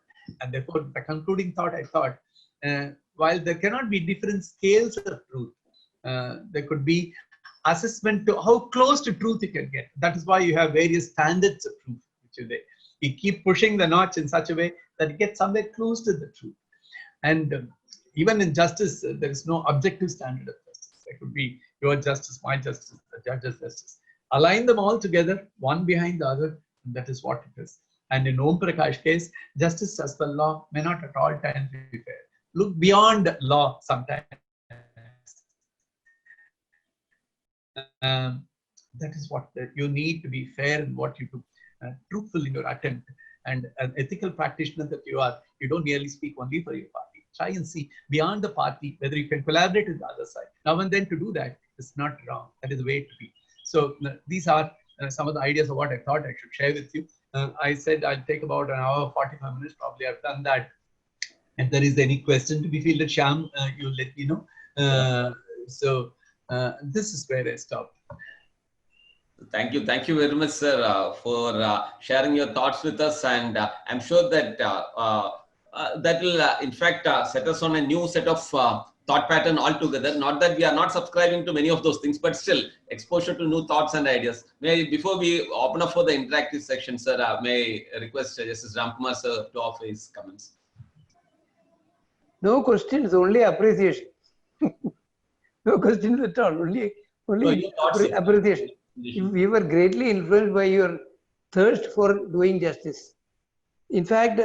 And therefore, the concluding thought, I thought, while there cannot be different scales of truth, there could be assessment to how close to truth you can get. That is why you have various standards of truth, which are there. You keep pushing the notch in such a way that it gets somewhere close to the truth. And even in justice, there is no objective standard of justice. There could be your justice, my justice, the judge's justice. Align them all together, one behind the other, and that is what it is. And in Om Prakash case, justice as per law may not at all times be fair. Look beyond law sometimes. That is what you need to be fair in what you do, truthful in your attempt, and an ethical practitioner that you are. You don't merely speak only for your party. Try and see beyond the party whether you can collaborate with the other side. Now and then to do that is not wrong. That is the way to be. So these are some of the ideas of what I thought I should share with you. I said I'll take about an hour, 45 minutes. Probably I've done that. If there is any question to be fielded, Shyam, you let me know. This is where I stop. Thank you very much, sir, for sharing your thoughts with us, and I'm sure that that will, in fact, set us on a new set of thought pattern altogether. Not that we are not subscribing to many of those things, but still exposure to new thoughts and ideas. Before we open up for the interactive section, sir, may I request Justice Ramkumar sir to offer his comments. No questions, only appreciation. No questions at all, only appreciation. We were greatly influenced by your thirst for doing justice. In fact,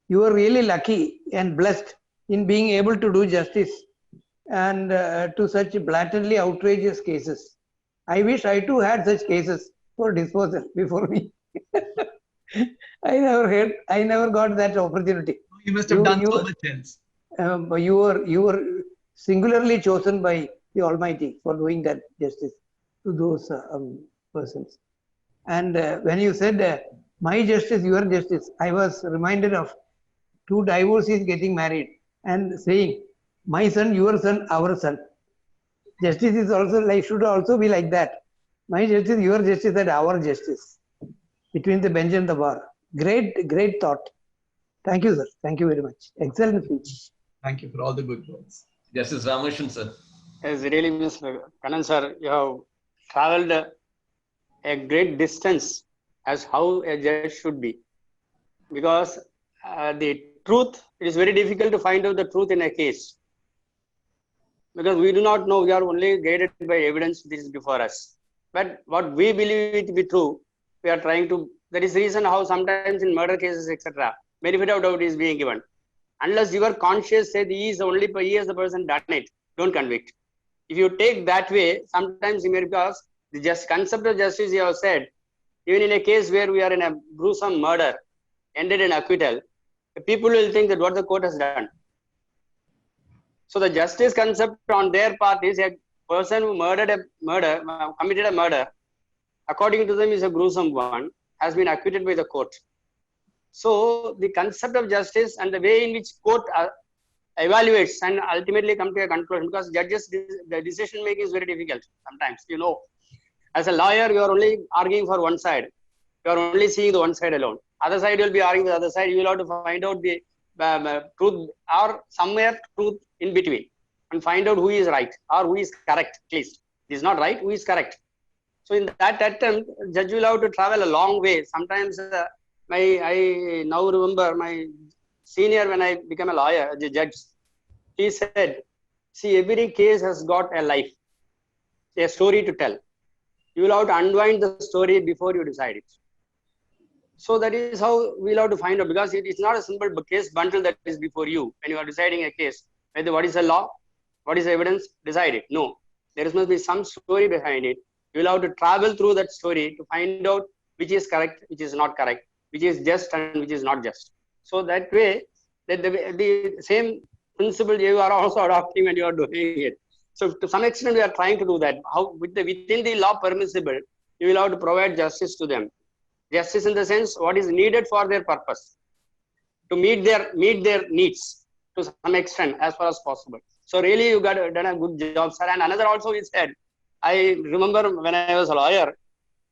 you were really lucky and blessed in being able to do justice and to such blatantly outrageous cases. I wish I too had such cases for disposal before me. I never got that opportunity. You must have done so much else. You were singularly chosen by the Almighty for doing that justice to those persons. And when you said, my justice, your justice, I was reminded of two divorcees getting married and saying, my son, your son, our son. Justice is also like, should also be like that. My justice, your justice, and our justice between the bench and the bar. Great thought. Thank you, sir. Thank you very much. Excellent speech. Thank you for all the good words. Justice Ramashan, sir. Yes, really, Mr. Kannan, sir, you have traveled a great distance as how a judge should be. Because the truth, it is very difficult to find out the truth in a case. Because we do not know, we are only guided by evidence that is before us. But what we believe it to be true, we are trying to, that is the reason how sometimes in murder cases, etc., benefit of doubt is being given. Unless your conscience says he is the person done it, don't convict. If you take that way, sometimes because the just concept of justice you have said, even in a case where we are in a gruesome murder, ended in acquittal, people will think that what the court has done. So the justice concept on their part is a person who committed a murder, according to them is a gruesome one, has been acquitted by the court. So the concept of justice and the way in which court evaluates and ultimately come to a conclusion, because judges, the decision making is very difficult sometimes. You know, as a lawyer, you are only arguing for one side. You are only seeing the one side alone. Other side will be arguing the other side. You will have to find out the truth or somewhere truth in between. and find out who is right or who is correct at least. It is not right, who is correct. So in that attempt, judge will have to travel a long way. Sometimes I now remember my senior when I became a lawyer, the judge, he said, see, every case has got a life, a story to tell. You will have to unwind the story before you decide it. So that is how we'll have to find out, because it is not a simple case bundle that is before you when you are deciding a case. Whether what is the law, what is the evidence, decide it. No, there must be some story behind it. You will have to travel through that story to find out which is correct, which is not correct, which is just and which is not just. So that way, the same principle you are also adopting when you are doing it. So to some extent, we are trying to do that. How within the law permissible, you will have to provide justice to them. Justice in the sense what is needed for their purpose, to meet their needs to some extent as far as possible. So really, you got done a good job, sir. And another also is said, I remember when I was a lawyer,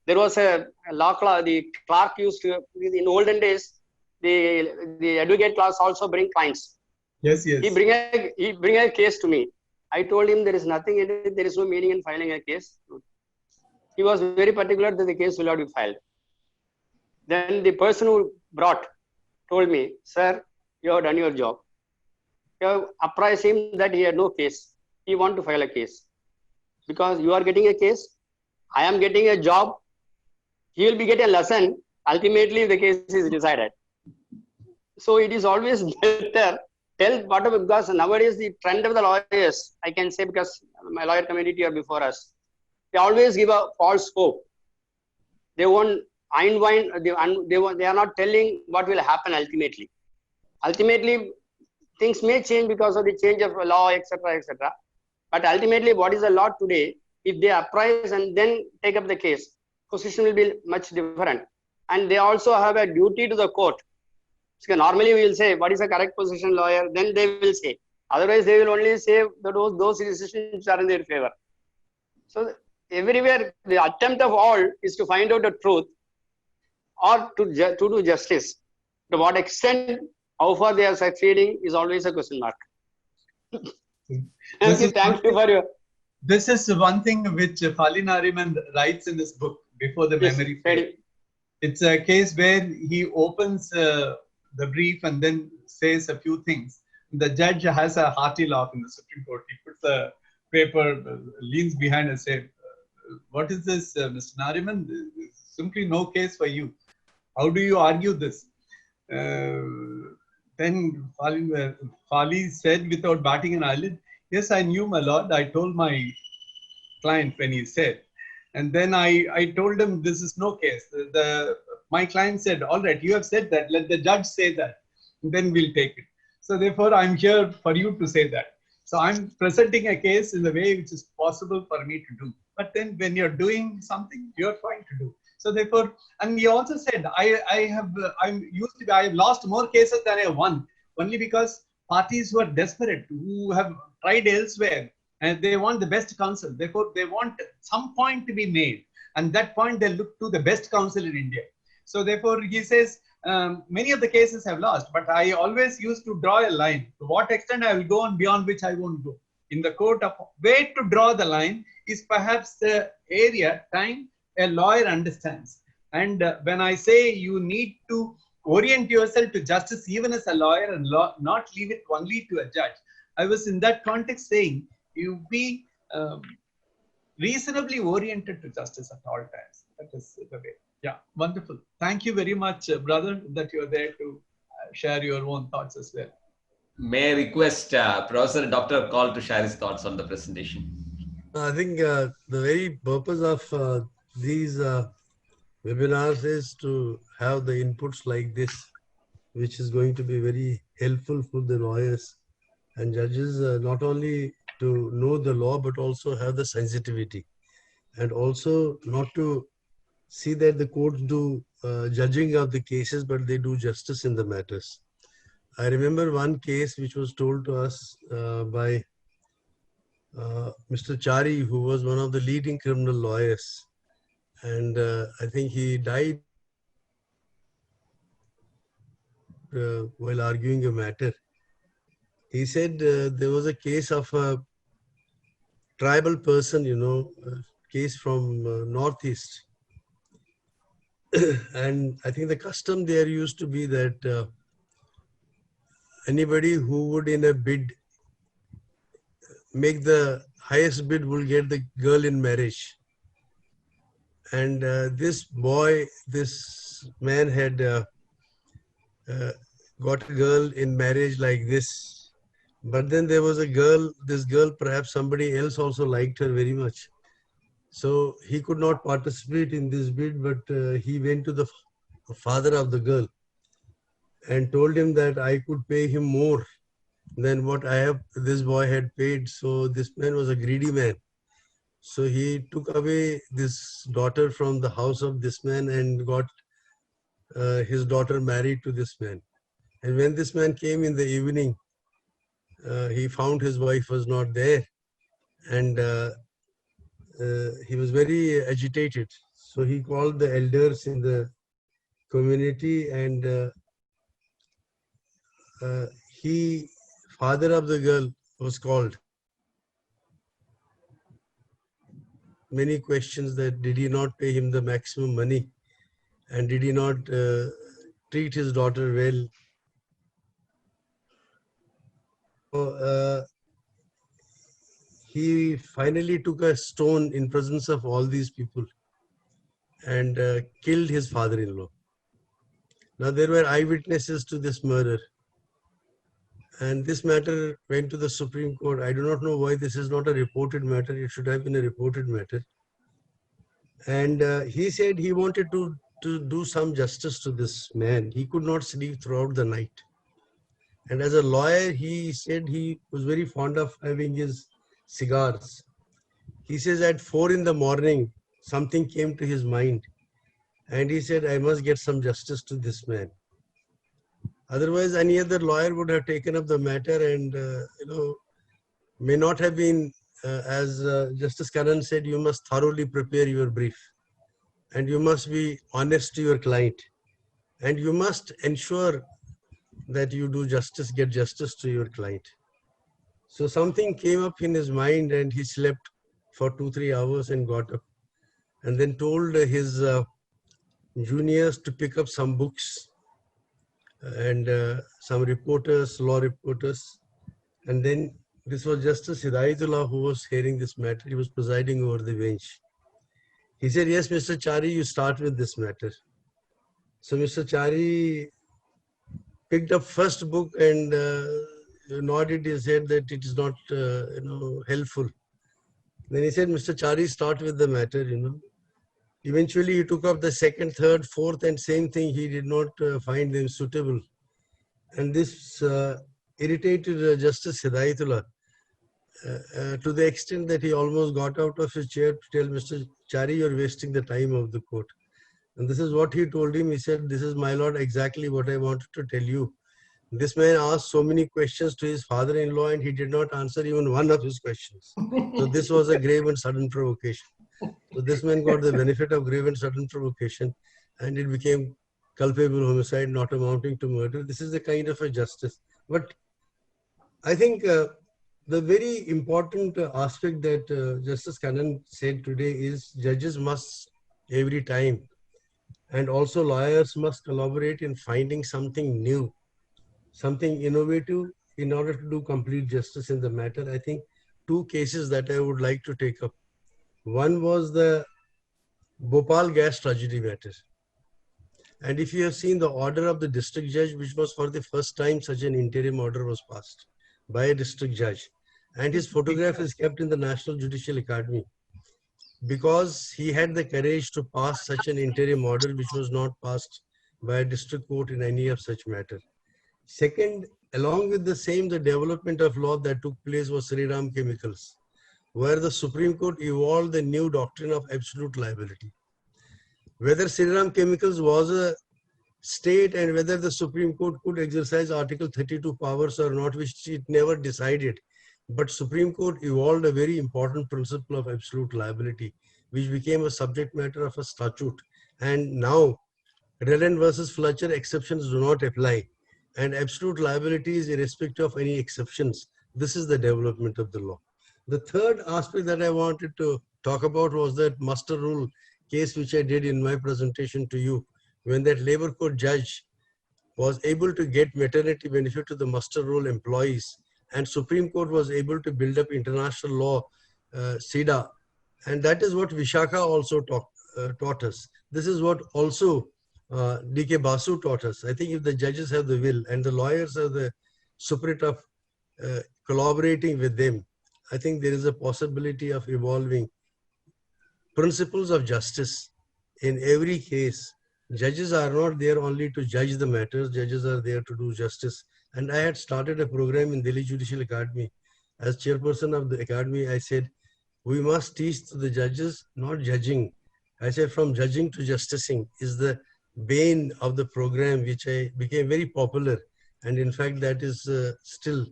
there was a law class. The clerk used to, in olden days, the advocate class also bring clients. Yes, yes. He bring a case to me. I told him there is nothing in it. There is no meaning in filing a case. He was very particular that the case will not be filed. Then the person who brought told me, sir, you have done your job. You have apprised him that he had no case. He want to file a case. Because you are getting a case, I am getting a job, he will be getting a lesson. Ultimately, the case is decided. So it is always better tell whatever, because nowadays the trend of the lawyers, I can say because my lawyer community are before us, they always give a false hope. They won't unwind, they are not telling what will happen ultimately. Ultimately, things may change because of the change of law, etc., etc. But ultimately, what is the law today? If they apprise and then take up the case, position will be much different. And they also have a duty to the court. So normally we will say, what is the correct position, lawyer? Then they will say. Otherwise, they will only say that those decisions are in their favor. So everywhere, the attempt of all is to find out the truth or to do justice. To what extent, how far they are succeeding is always a question mark. Thank you for your... This is one thing which Fali Nariman writes in his book, Before the Memory Fades. It's a case where he opens the brief and then says a few things. The judge has a hearty laugh in the Supreme Court. He puts a paper, leans behind and says, what is this, Mr. Nariman? Simply no case for you. How do you argue this? Then Fali said without batting an eyelid, yes, I knew, my lord. I told my client when he said. And then I told him this is no case. My client said, all right, you have said that. Let the judge say that. Then we'll take it. So therefore, I'm here for you to say that. So I'm presenting a case in the way which is possible for me to do. But then when you're doing something, you're trying to do. So therefore, and he also said, I have lost more cases than I have won, only because parties who are desperate, who have tried elsewhere, and they want the best counsel. Therefore, they want some point to be made. And that point, they look to the best counsel in India. So therefore, he says, many of the cases have lost, but I always used to draw a line. To what extent I will go on beyond which I won't go. In the court of where to draw the line is perhaps the area, time, a lawyer understands. And when I say you need to orient yourself to justice even as a lawyer and not leave it only to a judge, I was in that context saying you be reasonably oriented to justice at all times. That is the way. Yeah, wonderful. Thank you very much, brother, that you are there to share your own thoughts as well. May I request Professor Dr. Kaul to share his thoughts on the presentation? I think the very purpose of these webinars is to have the inputs like this, which is going to be very helpful for the lawyers and judges, not only to know the law, but also have the sensitivity, and also not to see that the courts do judging of the cases, but they do justice in the matters. I remember one case which was told to us by Mr. Chari, who was one of the leading criminal lawyers. And I think he died while arguing a matter. He said there was a case of a tribal person, case from Northeast. And I think the custom there used to be that anybody who would in a bid make the highest bid will get the girl in marriage. And this man had got a girl in marriage like this. But then there was this girl, perhaps somebody else also liked her very much. So he could not participate in this bid, but he went to the father of the girl and told him that I could pay him more than what this boy had paid. So this man was a greedy man. So he took away this daughter from the house of this man and got his daughter married to this man. And when this man came in the evening, he found his wife was not there, and he was very agitated. So he called the elders in the community, and father of the girl was called. Many questions that did he not pay him the maximum money, and did he not treat his daughter well? So, he finally took a stone in presence of all these people and killed his father-in-law. Now there were eyewitnesses to this murder, and this matter went to the Supreme Court. I do not know why this is not a reported matter. It should have been a reported matter. And he said he wanted to do some justice to this man. He could not sleep throughout the night. And as a lawyer, he said he was very fond of having his cigars. He says at 4 in the morning, something came to his mind. And he said, I must get some justice to this man. Otherwise, any other lawyer would have taken up the matter and, may not have been, as Justice Kannan said, you must thoroughly prepare your brief. And you must be honest to your client. And you must ensure that you do justice, get justice to your client. So something came up in his mind and he slept for 2-3 hours and got up. And then told his juniors to pick up some books and some reporters, law reporters. And then this was Justice Hidayatullah who was hearing this matter. He was presiding over the bench. He said, yes, Mr. Chari, you start with this matter. So Mr. Chari picked up first book and nodded his head that it is not, helpful. Then he said, Mr. Chari, start with the matter, Eventually, he took up the second, third, fourth, and same thing. He did not find them suitable. And this irritated Justice Hidayatullah to the extent that he almost got out of his chair to tell Mr. Chari, you're wasting the time of the court. And this is what he told him. He said, this is, my lord, exactly what I wanted to tell you. This man asked so many questions to his father-in-law and he did not answer even one of his questions. So this was a grave and sudden provocation. So this man got the benefit of grave and sudden provocation and it became culpable homicide not amounting to murder. This is the kind of a justice. But I think the very important aspect that Justice Kannan said today is judges must every time and also lawyers must collaborate in finding something new, something innovative in order to do complete justice in the matter. I think 2 cases that I would like to take up. One was the Bhopal gas tragedy matter. And if you have seen the order of the district judge, which was for the first time such an interim order was passed by a district judge. And his photograph is kept in the National Judicial Academy because he had the courage to pass such an interim order which was not passed by a district court in any of such matter. Second, along with the same, the development of law that took place was Sri.Shyam Chemicals, where the Supreme Court evolved the new doctrine of absolute liability. Whether Sri.Shyam Chemicals was a state and whether the Supreme Court could exercise Article 32 powers or not, which it never decided. But Supreme Court evolved a very important principle of absolute liability, which became a subject matter of a statute. And now, Relent versus Fletcher exceptions do not apply. And absolute liability is irrespective of any exceptions. This is the development of the law. The third aspect that I wanted to talk about was that muster rule case which I did in my presentation to you, when that labor court judge was able to get maternity benefit to the muster roll employees, and Supreme Court was able to build up international law, SIDA, and that is what Vishakha also taught us. This is what also D.K. Basu taught us. I think if the judges have the will and the lawyers have the spirit of collaborating with them, I think there is a possibility of evolving principles of justice in every case. Judges are not there only to judge the matters, judges are there to do justice. And I had started a program in Delhi Judicial Academy. As chairperson of the academy, I said, we must teach the judges, not judging. I said, from judging to justicing is the bane of the program, which I became very popular. And in fact, that is still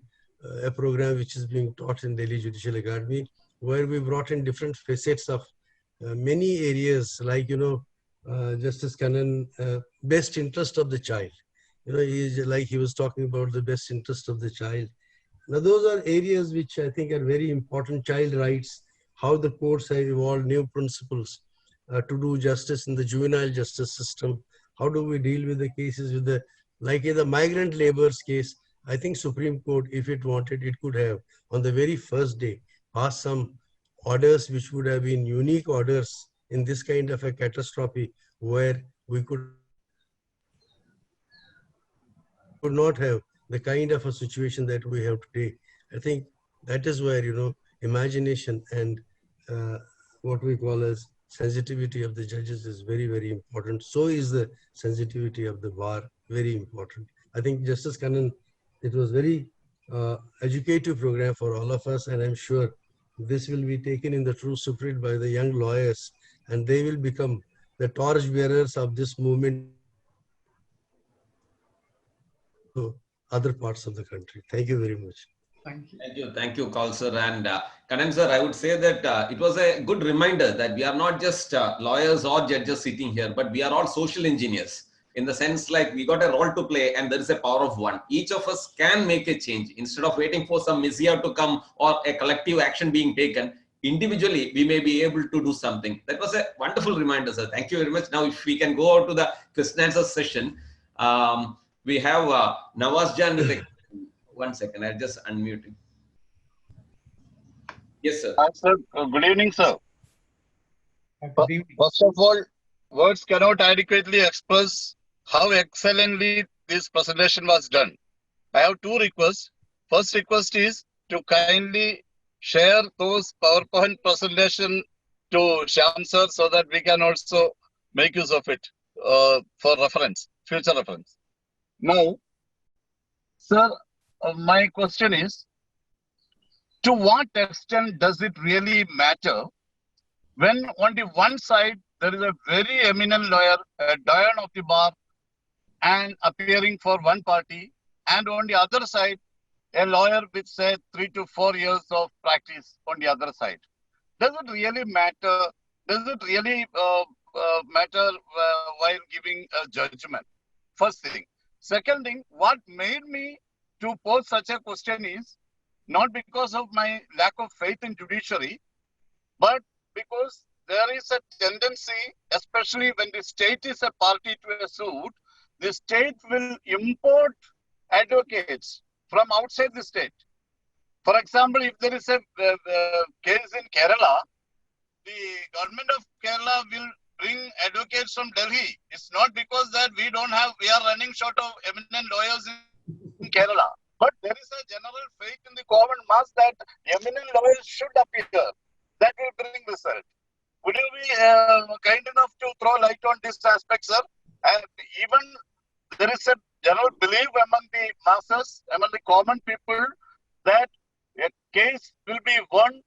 a program which is being taught in Delhi Judicial Academy, where we brought in different facets of many areas, like, Justice Kannan, best interest of the child. He was talking about the best interest of the child. Now, those are areas which I think are very important. Child rights, how the courts have evolved new principles to do justice in the juvenile justice system. How do we deal with the cases with like in the migrant laborers case, I think Supreme Court, if it wanted, it could have on the very first day passed some orders which would have been unique orders in this kind of a catastrophe, where we could not have the kind of a situation that we have today. I think that is where, imagination and what we call as sensitivity of the judges is very, very important. So is the sensitivity of the bar very important. I think Justice Kannan, it was very educative program for all of us, and I'm sure this will be taken in the true spirit by the young lawyers, and they will become the torch bearers of this movement to other parts of the country. Thank you very much. Thank you, Kaul sir. And Kannan sir, I would say that it was a good reminder that we are not just lawyers or judges sitting here, but we are all social engineers, in the sense like we got a role to play and there is a power of one. Each of us can make a change instead of waiting for some messiah to come or a collective action being taken. Individually, we may be able to do something. That was a wonderful reminder, sir. Thank you very much. Now, if we can go out to the question answer session, we have Nawaz Jan with a 1 second. I'll just unmute him. Yes, sir. Hi, sir. Good evening, sir. First of all, words cannot adequately express how excellently this presentation was done. I have two requests. First request is to kindly share those PowerPoint presentation to Shyam sir so that we can also make use of it for reference, future reference. Now, sir, my question is, to what extent does it really matter when on the one side there is a very eminent lawyer, a doyen of the bar, and appearing for one party, and on the other side, a lawyer with, say, 3 to 4 years of practice on the other side? Does it really matter? Does it really matter while giving a judgment? First thing. Second thing, what made me to pose such a question is not because of my lack of faith in judiciary, but because there is a tendency, especially when the state is a party to a suit, the state will import advocates from outside the state. For example, if there is a case in Kerala, the government of Kerala will bring advocates from Delhi. It's not because that we are running short of eminent lawyers in Kerala. But there is a general faith in the common mass that eminent lawyers should appear. That will bring result. Would you be kind enough to throw light on this aspect, sir? And even there is a general belief among the masses, among the common people, that a case will be won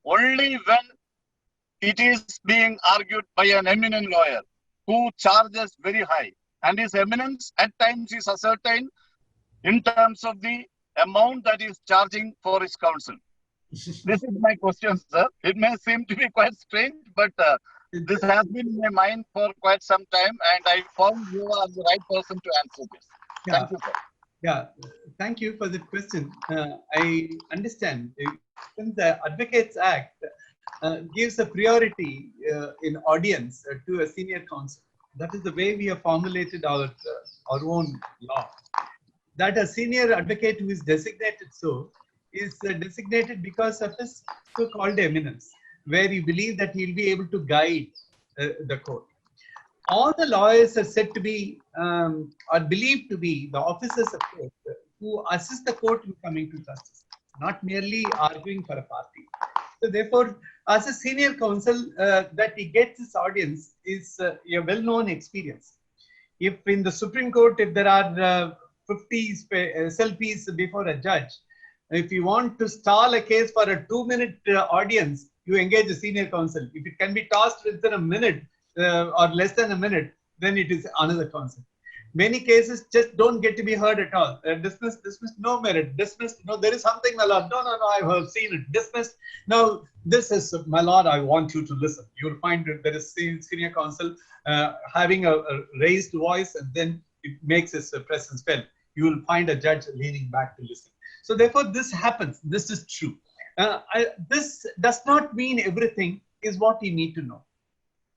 only when it is being argued by an eminent lawyer who charges very high. And his eminence at times is ascertained in terms of the amount that he is charging for his counsel. This is my question, sir. It may seem to be quite strange, but this has been in my mind for quite some time, and I found you are the right person to answer this. Yeah. Thank you, sir. Yeah, thank you for the question. I understand. Even the Advocates Act gives a priority in audience to a senior counsel. That is the way we have formulated our own law. That a senior advocate who is designated so is designated because of his so-called eminence, where you believe that he'll be able to guide the court. All the lawyers are said to be are believed to be the officers of court who assist the court in coming to justice, not merely arguing for a party. So therefore, as a senior counsel, that he gets his audience is a well-known experience. If in the Supreme Court, if there are 50 SLPs before a judge, if you want to stall a case for a 2-minute audience, you engage a senior counsel. If it can be tossed within a minute or less than a minute, then it is another counsel. Many cases just don't get to be heard at all. Dismissed, dismissed, no merit, dismissed. No, there is something, my lord. No, I've seen it. Dismissed. Now, this is, my lord, I want you to listen. You'll find that there is senior counsel having a raised voice, and then it makes his presence felt. You will find a judge leaning back to listen. So therefore, this happens. This is true. This does not mean everything is what you need to know.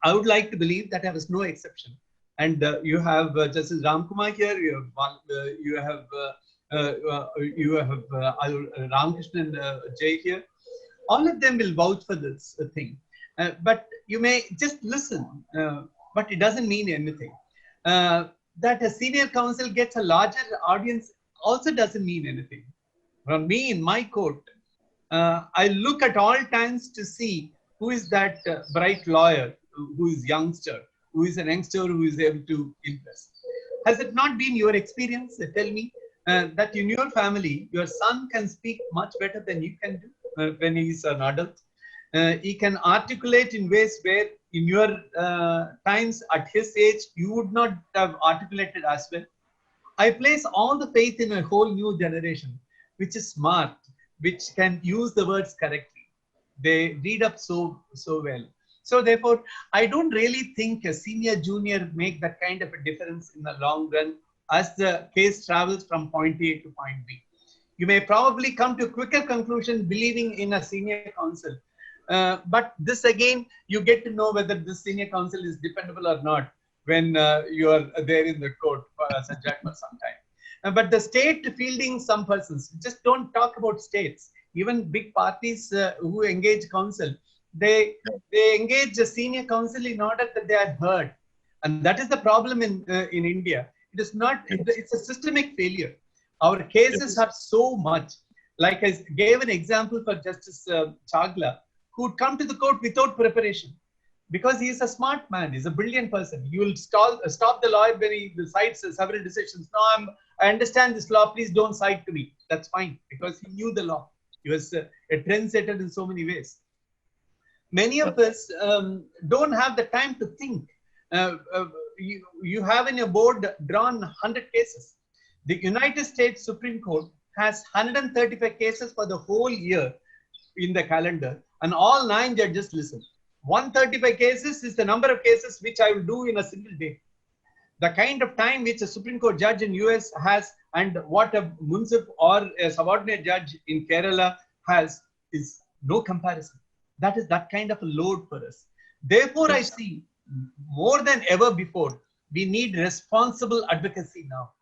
I would like to believe that there is no exception. And you have Justice Ramkumar here. You have Ramakrishnan Jay here. All of them will vouch for this thing. But you may just listen, but it doesn't mean anything. That a senior counsel gets a larger audience also doesn't mean anything. From me in my court, I look at all times to see who is that bright lawyer, who is youngster, who is an youngster who is able to impress. Has it not been your experience? Tell me that in your family, your son can speak much better than you can do when he is an adult. He can articulate in ways where in your times at his age, you would not have articulated as well. I place all the faith in a whole new generation, which is smart, which can use the words correctly. They read up so well. So therefore, I don't really think a senior junior make that kind of a difference in the long run as the case travels from point A to point B. You may probably come to a quicker conclusion believing in a senior counsel. But this again, you get to know whether this senior counsel is dependable or not when you are there in the court as a judge for some time. But the state fielding some persons, just don't talk about states. Even big parties who engage counsel, they engage a senior counsel in order that they are heard. And that is the problem in India. It is not, it's a systemic failure. Our cases are so much. Like I gave an example for Justice Chagla, who would come to the court without preparation. Because he is a smart man, he's a brilliant person. He will stop the lawyer when he cites several decisions. No, I understand this law, please don't cite to me. That's fine, because he knew the law. He was a trendsetter in so many ways. Many of us don't have the time to think. You have in your board drawn 100 cases. The United States Supreme Court has 135 cases for the whole year in the calendar, and all 9 judges listen. 135 cases is the number of cases which I will do in a single day. The kind of time which a Supreme Court judge in US has and what a municip or a subordinate judge in Kerala has is no comparison. That is that kind of a load for us. Therefore, I see more than ever before, we need responsible advocacy now.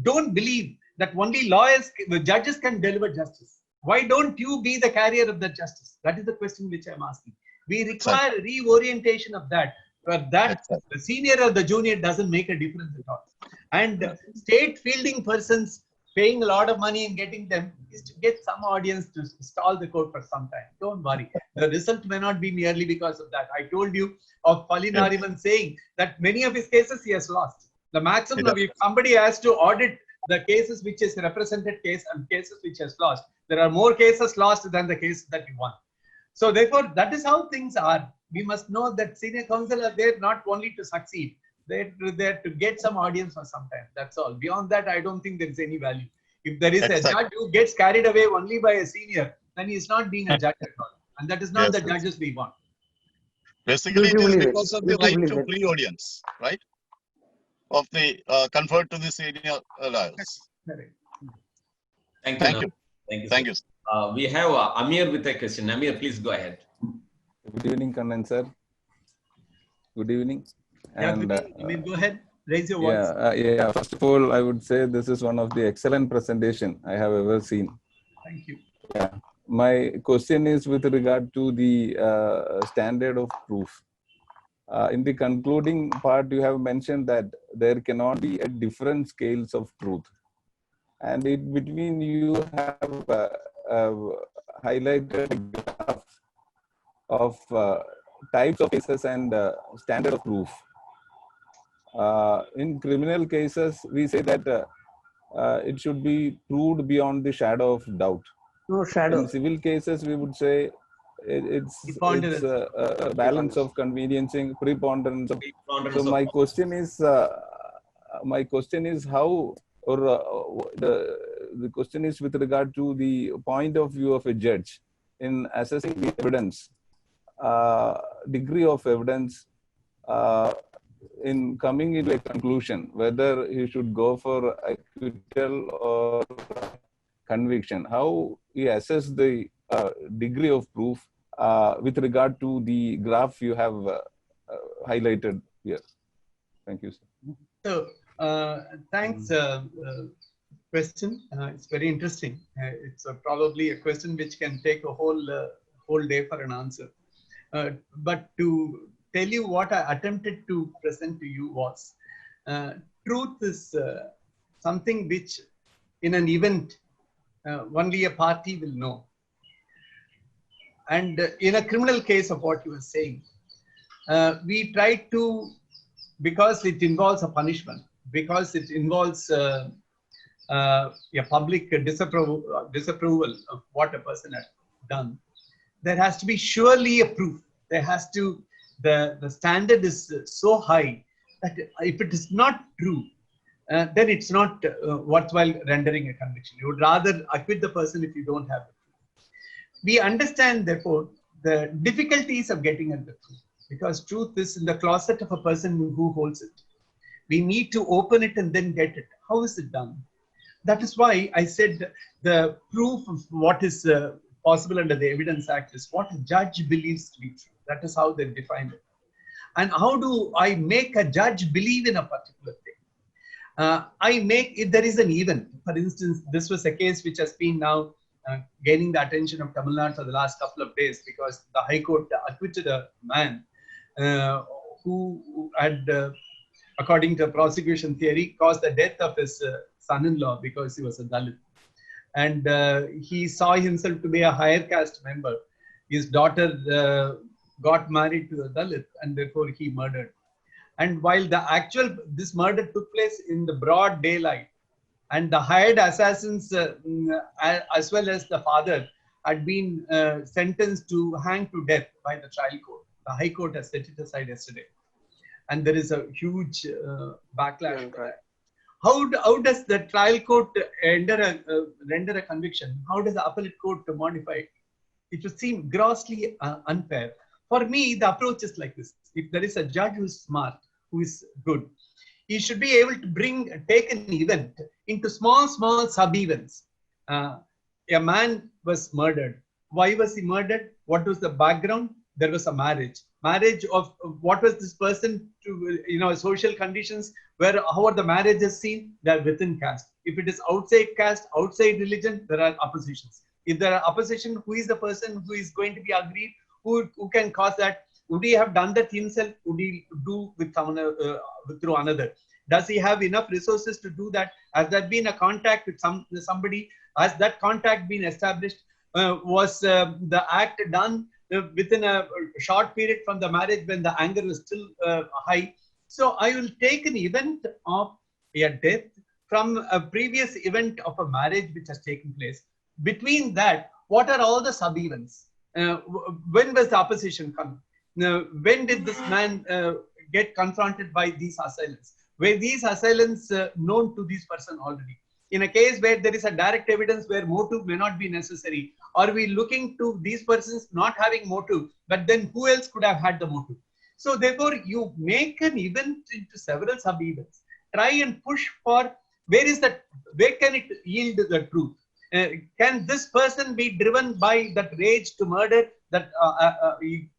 Don't believe that only judges can deliver justice. Why don't you be the carrier of the justice? That is the question which I'm asking. We require reorientation of that, where that the senior or the junior doesn't make a difference at all. And state fielding persons paying a lot of money and getting them is to get some audience to stall the court for some time. Don't worry. The result may not be merely because of that. I told you of Palinariman saying that many of his cases he has lost. The maximum of if somebody has to audit the cases which is represented case and cases which has lost, there are more cases lost than the cases that you won. So therefore, that is how things are. We must know that senior counsel are there not only to succeed, they're there to get some audience for some time. That's all. Beyond that, I don't think there is any value. If there is a judge who gets carried away only by a senior, then he is not being a judge at all. And that is not the judges we want. Basically, it is because of the right to free audience, right? Of the conferred to the senior lawyers. Correct. Thank you. Thank you. Thank you. Thank you. We have Amir with a question. Amir, please go ahead. Good evening, Kannan sir. Good evening. Yeah, good evening. Amir, go ahead. Raise your voice. Yeah. First of all, I would say this is one of the excellent presentation I have ever seen. Thank you. Yeah. My question is with regard to the standard of proof. In the concluding part, you have mentioned that there cannot be a different scales of truth. And in between, you have highlighted a graph of types of cases and standard of proof. In criminal cases, we say that it should be proved beyond the shadow of doubt. No shadow. In civil cases, we would say it's a balance of conveniencing, preponderance. So my question is how, or the question is with regard to the point of view of a judge in assessing the evidence, degree of evidence, in coming into a conclusion, whether he should go for acquittal or conviction, how he assess the degree of proof with regard to the graph you have highlighted here. Thank you, sir. So, thanks. Question. It's very interesting. It's probably a question which can take a whole day for an answer. But to tell you what I attempted to present to you was, truth is something which in an event only a party will know. And in a criminal case of what you were saying, we try to, because it involves a punishment, because it involves a public disapproval of what a person has done, there has to be surely a proof. There has to, the standard is so high that if it is not true, then it's not worthwhile rendering a conviction. You would rather acquit the person if you don't have the proof. We understand, therefore, the difficulties of getting at the truth, because truth is in the closet of a person who holds it. We need to open it and then get it. How is it done? That is why I said the proof of what is possible under the Evidence Act is what a judge believes to be true. That is how they define it. And how do I make a judge believe in a particular thing? If there is an event, for instance, this was a case which has been now gaining the attention of Tamil Nadu for the last couple of days, because the High Court acquitted a man who had, according to prosecution theory, caused the death of his son-in-law because he was a Dalit. And he saw himself to be a higher caste member. His daughter got married to a Dalit, and therefore he murdered. And while this murder took place in the broad daylight, and the hired assassins, as well as the father, had been sentenced to hang to death by the trial court. The High Court has set it aside yesterday. And there is a huge backlash for that. How does the trial court render a conviction? How does the appellate court modify it? It would seem grossly unfair. For me, the approach is like this. If there is a judge who is smart, who is good, he should be able to take an event into small sub-events. A man was murdered. Why was he murdered? What was the background? There was a marriage. Marriage of what was this person to, social conditions, how are the marriages seen? They are within caste. If it is outside caste, outside religion, there are oppositions. If there are opposition, who is the person who is going to be aggrieved? Who can cause that? Would he have done that himself? Would he do with someone through another? Does he have enough resources to do that? Has there been a contact with somebody? Has that contact been established? Was the act done within a short period from the marriage when the anger was still high? So I will take an event of a death from a previous event of a marriage which has taken place. Between that, what are all the sub-events? When was the opposition come? When did this man get confronted by these assailants? Were these assailants known to this person already? In a case where there is a direct evidence where motive may not be necessary, are we looking to these persons not having motive, but then who else could have had the motive? So therefore, you make an event into several sub-events. Try and push for where is that? Where can it yield the truth? Can this person be driven by that rage to murder? That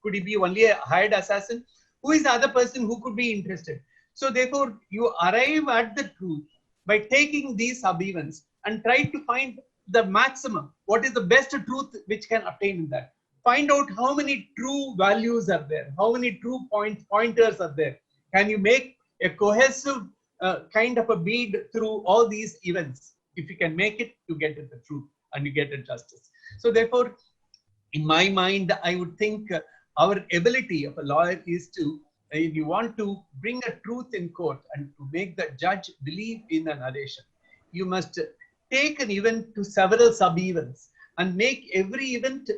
could he be only a hired assassin? Who is the other person who could be interested? So therefore, you arrive at the truth by taking these sub-events and try to find the maximum. What is the best truth which can obtain in that? Find out how many true values are there, how many true pointers are there. Can you make a cohesive kind of a bead through all these events? If you can make it, you get at the truth and you get at justice. So therefore, in my mind, I would think our ability of a lawyer is to, if you want to bring a truth in court and to make the judge believe in a narration, you must take an event to several sub-events and make every event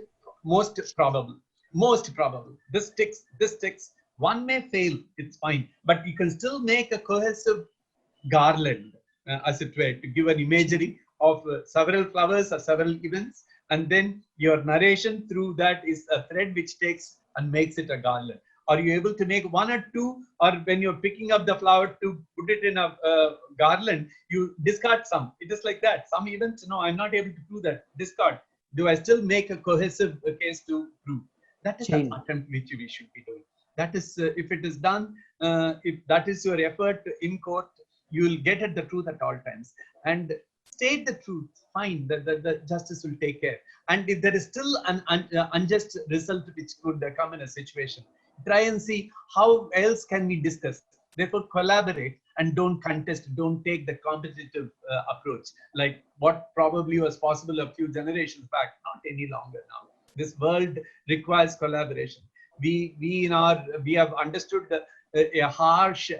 most probable. Most probable. This ticks. One may fail, it's fine. But you can still make a cohesive garland, as it were, to give an imagery of several flowers or several events. And then your narration through that is a thread which takes and makes it a garland. Are you able to make one or two? Or when you're picking up the flower to put it in a garland, you discard some. It is like that. Some events, no, I'm not able to do that. Discard. Do I still make a cohesive case to prove? That is the attempt which we should be doing. That is, if it is done, if that is your effort in court, you will get at the truth at all times. And state the truth, fine, the justice will take care. And if there is still an unjust result which could come in a situation, try and see how else can we discuss. Therefore, collaborate and don't contest, don't take the competitive approach, like what probably was possible a few generations back, not any longer now. This world requires collaboration. We have understood a harsh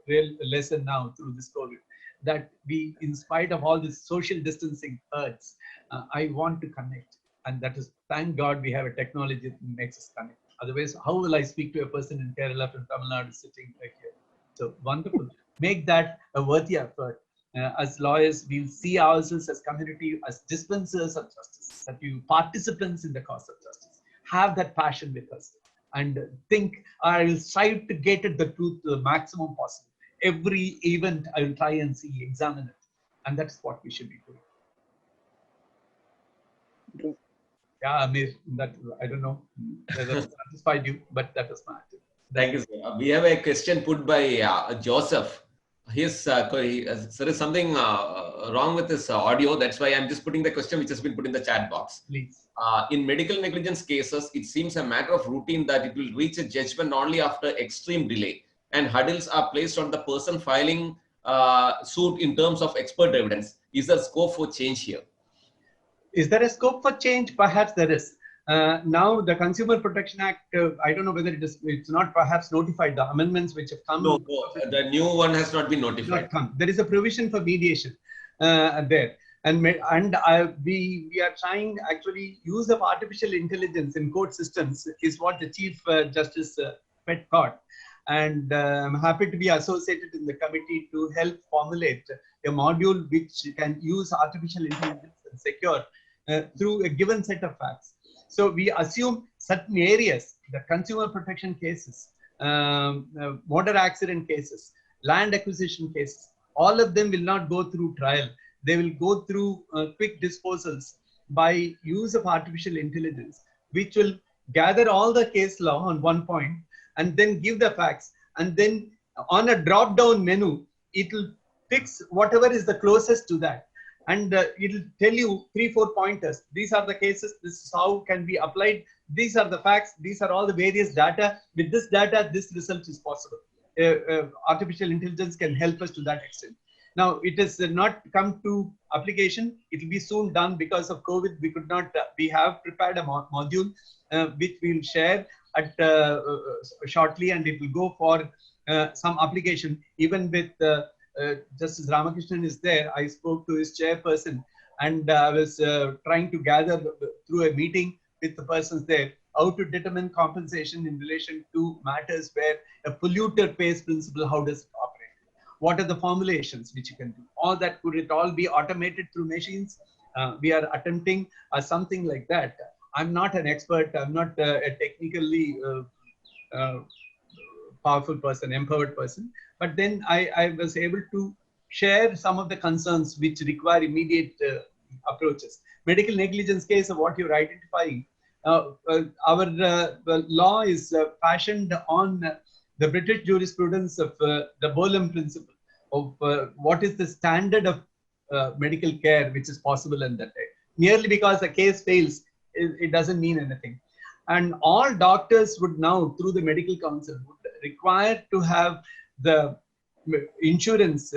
real lesson now through this COVID, that we, in spite of all this social distancing hurts, I want to connect. And that is, thank God we have a technology that makes us connect. Otherwise, how will I speak to a person in Kerala from Tamil Nadu sitting like here? So wonderful. Make that a worthy effort. As lawyers, we'll see ourselves as community, as dispensers of justice, that you participants in the cause of justice. Have that passion with us and think, I will strive to get at the truth to the maximum possible. Every event I will try and see, examine it. And that's what we should be doing. Yeah, Amir, that, I don't know whether that satisfied you, but that was my attitude. Thank you, sir. We have a question put by Joseph. There is something wrong with this audio. That's why I'm just putting the question which has been put in the chat box. Please. In medical negligence cases, it seems a matter of routine that it will reach a judgment only after extreme delay, and hurdles are placed on the person filing suit in terms of expert evidence. Is there scope for change here? Is there a scope for change? Perhaps there is. Now, the Consumer Protection Act, I don't know whether it's not perhaps notified, the amendments which have come. No, the new one has not been notified. There is a provision for mediation there. And we are trying actually use of artificial intelligence in court systems is what the Chief Justice Pet thought. And I'm happy to be associated in the committee to help formulate a module which can use artificial intelligence and secure through a given set of facts. So we assume certain areas, the consumer protection cases, motor accident cases, land acquisition cases, all of them will not go through trial. They will go through quick disposals by use of artificial intelligence, which will gather all the case law on one point and then give the facts. And then on a drop-down menu, it will fix whatever is the closest to that. And it will tell you 3-4 pointers. These are the cases. This is how can be applied. These are the facts. These are all the various data. With this data, this result is possible. Artificial intelligence can help us to that extent. Now, it has not come to application. It will be soon done because of COVID. We could not. We have prepared a module which we will share at shortly, and it will go for some application. Even with Justice Ramakrishnan is there. I spoke to his chairperson, and I was trying to gather through a meeting with the persons there how to determine compensation in relation to matters where a polluter pays principle. How does it operate? What are the formulations which you can do? All that, could it all be automated through machines? We are attempting something like that. I'm not an expert. I'm not a technically powerful person, empowered person. But then I was able to share some of the concerns which require immediate approaches. Medical negligence case of what you're identifying. Our law is fashioned on the British jurisprudence of the Bolam principle of what is the standard of medical care which is possible in that day. Merely because a case fails, it doesn't mean anything. And all doctors would now, through the medical council, would require to have the insurance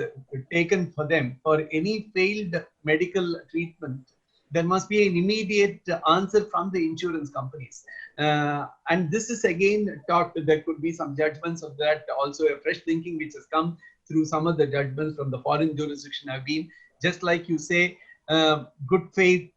taken for them for any failed medical treatment. There must be an immediate answer from the insurance companies. And this is again talked, there could be some judgments of that, also a fresh thinking which has come through some of the judgments from the foreign jurisdiction have been, just like you say, good faith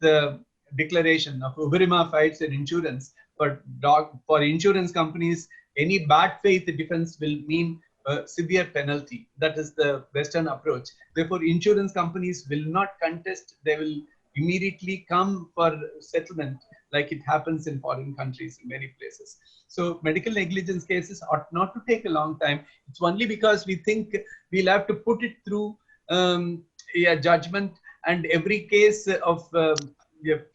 declaration of Uberima fights and insurance. For insurance companies, any bad faith defense will mean severe penalty. That is the Western approach. Therefore, insurance companies will not contest. They will immediately come for settlement like it happens in foreign countries in many places. So medical negligence cases ought not to take a long time. It's only because we think we'll have to put it through a judgment, and every case of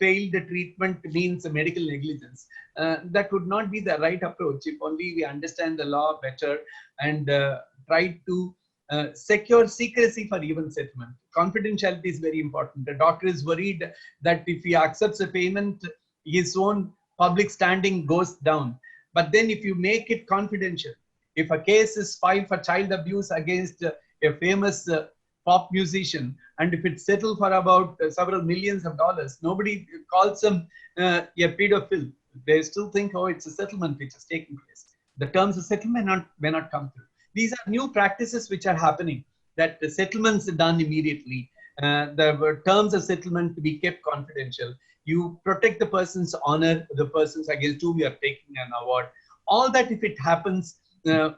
failed treatment means a medical negligence. That would not be the right approach if only we understand the law better and try to secure secrecy for even settlement. Confidentiality is very important. The doctor is worried that if he accepts a payment, his own public standing goes down. But then if you make it confidential, if a case is filed for child abuse against a famous pop musician, and if it's settled for about several millions of dollars, nobody calls him a pedophile. They still think, oh, it's a settlement which is taking place. The terms of settlement may not come through. These are new practices which are happening, that the settlements are done immediately. The terms of settlement to be kept confidential. You protect the person's honor, the persons against whom you are taking an award. All that, if it happens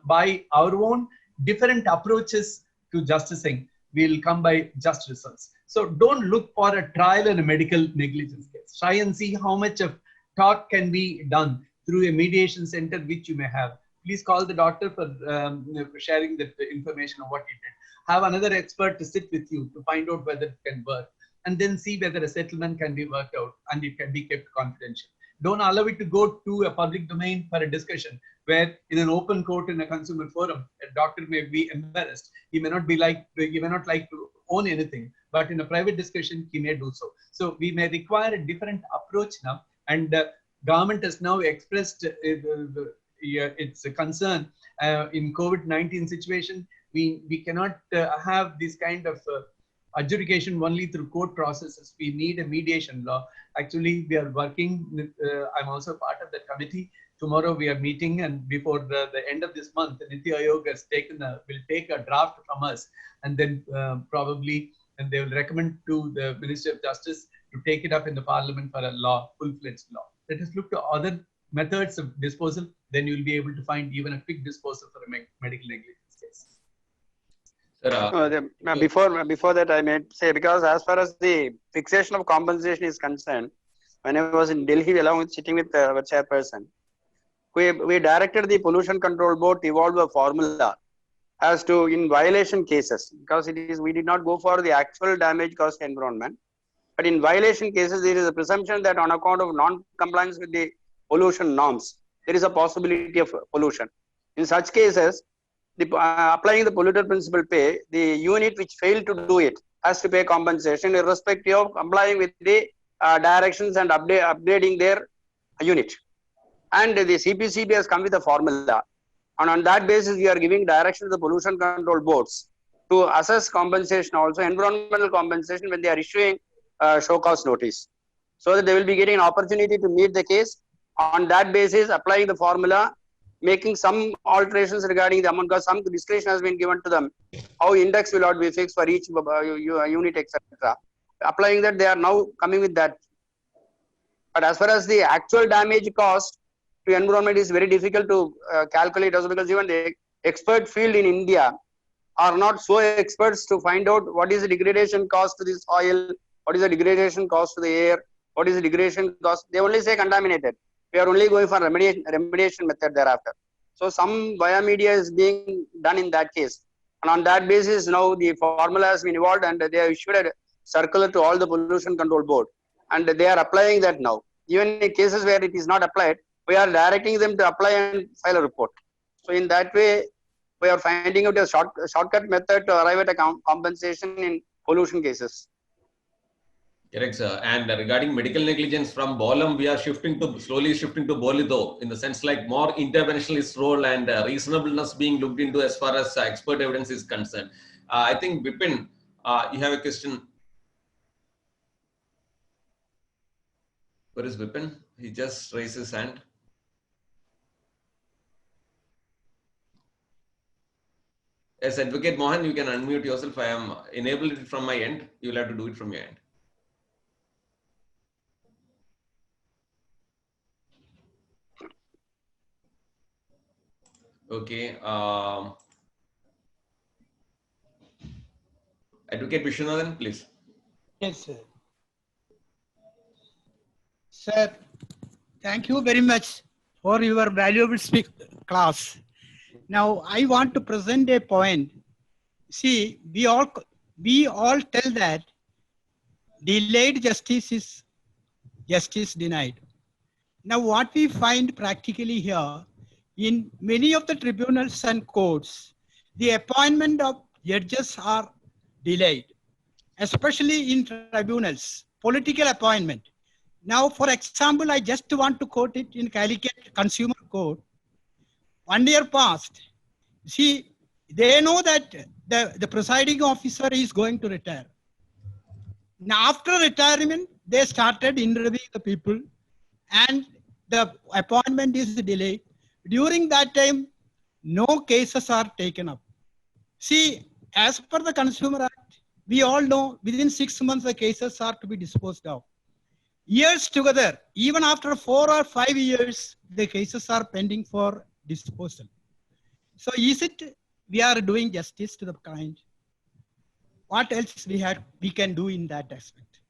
by our own different approaches to justicing, will come by just results. So don't look for a trial in a medical negligence case. Try and see how much of talk can be done through a mediation center which you may have. Please call the doctor for sharing that information of what he did. Have another expert to sit with you to find out whether it can work, and then see whether a settlement can be worked out and it can be kept confidential. Don't allow it to go to a public domain for a discussion where in an open court in a consumer forum, a doctor may be embarrassed. He may not like to own anything, but in a private discussion, he may do so. So we may require a different approach now, and government has now expressed its concern in COVID-19 situation. We cannot have this kind of adjudication only through court processes. We need a mediation law. Actually, we are working with, I'm also part of that committee. Tomorrow we are meeting, and before the end of this month, Niti Aayog has will take a draft from us, and then probably and they will recommend to the Ministry of Justice to take it up in the Parliament for a law, full-fledged law. Let us look to other methods of disposal. Then you will be able to find even a quick disposal for a medical negligence case. Before that, I may say, because as far as the fixation of compensation is concerned, when I was in Delhi along with sitting with our chairperson, we directed the Pollution Control Board to evolve a formula as to in violation cases, because we did not go for the actual damage caused to environment, but in violation cases there is a presumption that on account of non-compliance with the pollution norms, there is a possibility of pollution. In such cases, applying the polluter principal pay, the unit which failed to do it has to pay compensation irrespective of complying with the directions and upgrading their unit. And the CPCB has come with a formula, and on that basis we are giving direction to the pollution control boards to assess compensation, also environmental compensation, when they are issuing show cause notice, so that they will be getting an opportunity to meet the case. On that basis, applying the formula, making some alterations regarding the amount, because some discretion has been given to them, how index will not be fixed for each unit, etc. Applying that, they are now coming with that. But as far as the actual damage cost to environment is very difficult to calculate also, because even the expert field in India are not so experts to find out what is the degradation cost to this oil, what is the degradation cost to the air, what is the degradation cost. They only say contaminated. We are only going for remediation method thereafter. So some via media is being done in that case. And on that basis, now the formula has been evolved and they have issued a circular to all the pollution control board. And they are applying that now. Even in cases where it is not applied, we are directing them to apply and file a report. So in that way, we are finding out a shortcut method to arrive at a compensation in pollution cases. Correct, sir. And regarding medical negligence from Bolam, we are slowly shifting to Bolito, in the sense like more interventionist role and reasonableness being looked into as far as expert evidence is concerned. I think Vipin, you have a question. Where is Vipin? He just raised his hand. As Advocate Mohan, you can unmute yourself. I am enabled it from my end. You will have to do it from your end. Okay. Advocate Vishwanathan, please. Yes, sir. Sir, thank you very much for your valuable class. Now, I want to present a point. See, we all tell that delayed justice is justice denied. Now, what we find practically here, in many of the tribunals and courts, the appointment of judges are delayed, especially in tribunals, political appointment. Now, for example, I just want to quote it in Calicut Consumer Court. 1 year passed. See, they know that the presiding officer is going to retire. Now, after retirement, they started interviewing the people and the appointment is delayed. During that time, no cases are taken up. See, as per the Consumer Act, we all know within 6 months the cases are to be disposed of. Years together, even after 4 or 5 years, the cases are pending for disposal. So is it we are doing justice to the client? What else we can do in that aspect?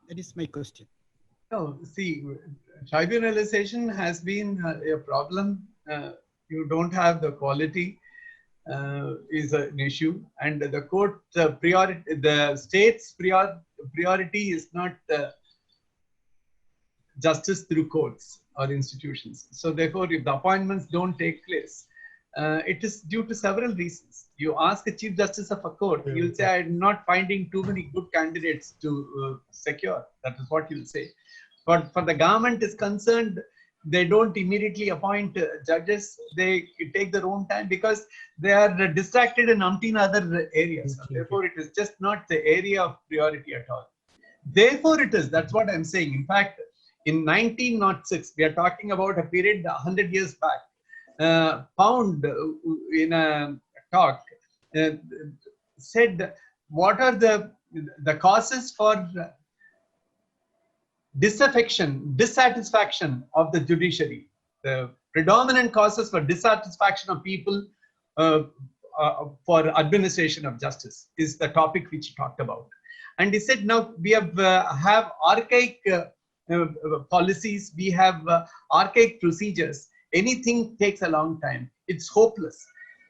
That is my question. No, see, tribunalization has been a problem. You don't have the quality is an issue, and the court the state's priority is not justice through courts or institutions. So therefore, if the appointments don't take place, it is due to several reasons. You ask a Chief Justice of a court, you'll say, I'm not finding too many good candidates to secure. That is what you'll say. But for the government is concerned, they don't immediately appoint judges. They take their own time because they are distracted in umpteen other areas. Therefore, it is just not the area of priority at all. Therefore, it is. That's what I'm saying. In fact, in 1906, we are talking about a period 100 years back. Pound in a talk said, what are the causes for dissatisfaction of the judiciary? The predominant causes for dissatisfaction of people for administration of justice is the topic which he talked about. And he said, now we have archaic policies, we have archaic procedures. Anything takes a long time. It's hopeless.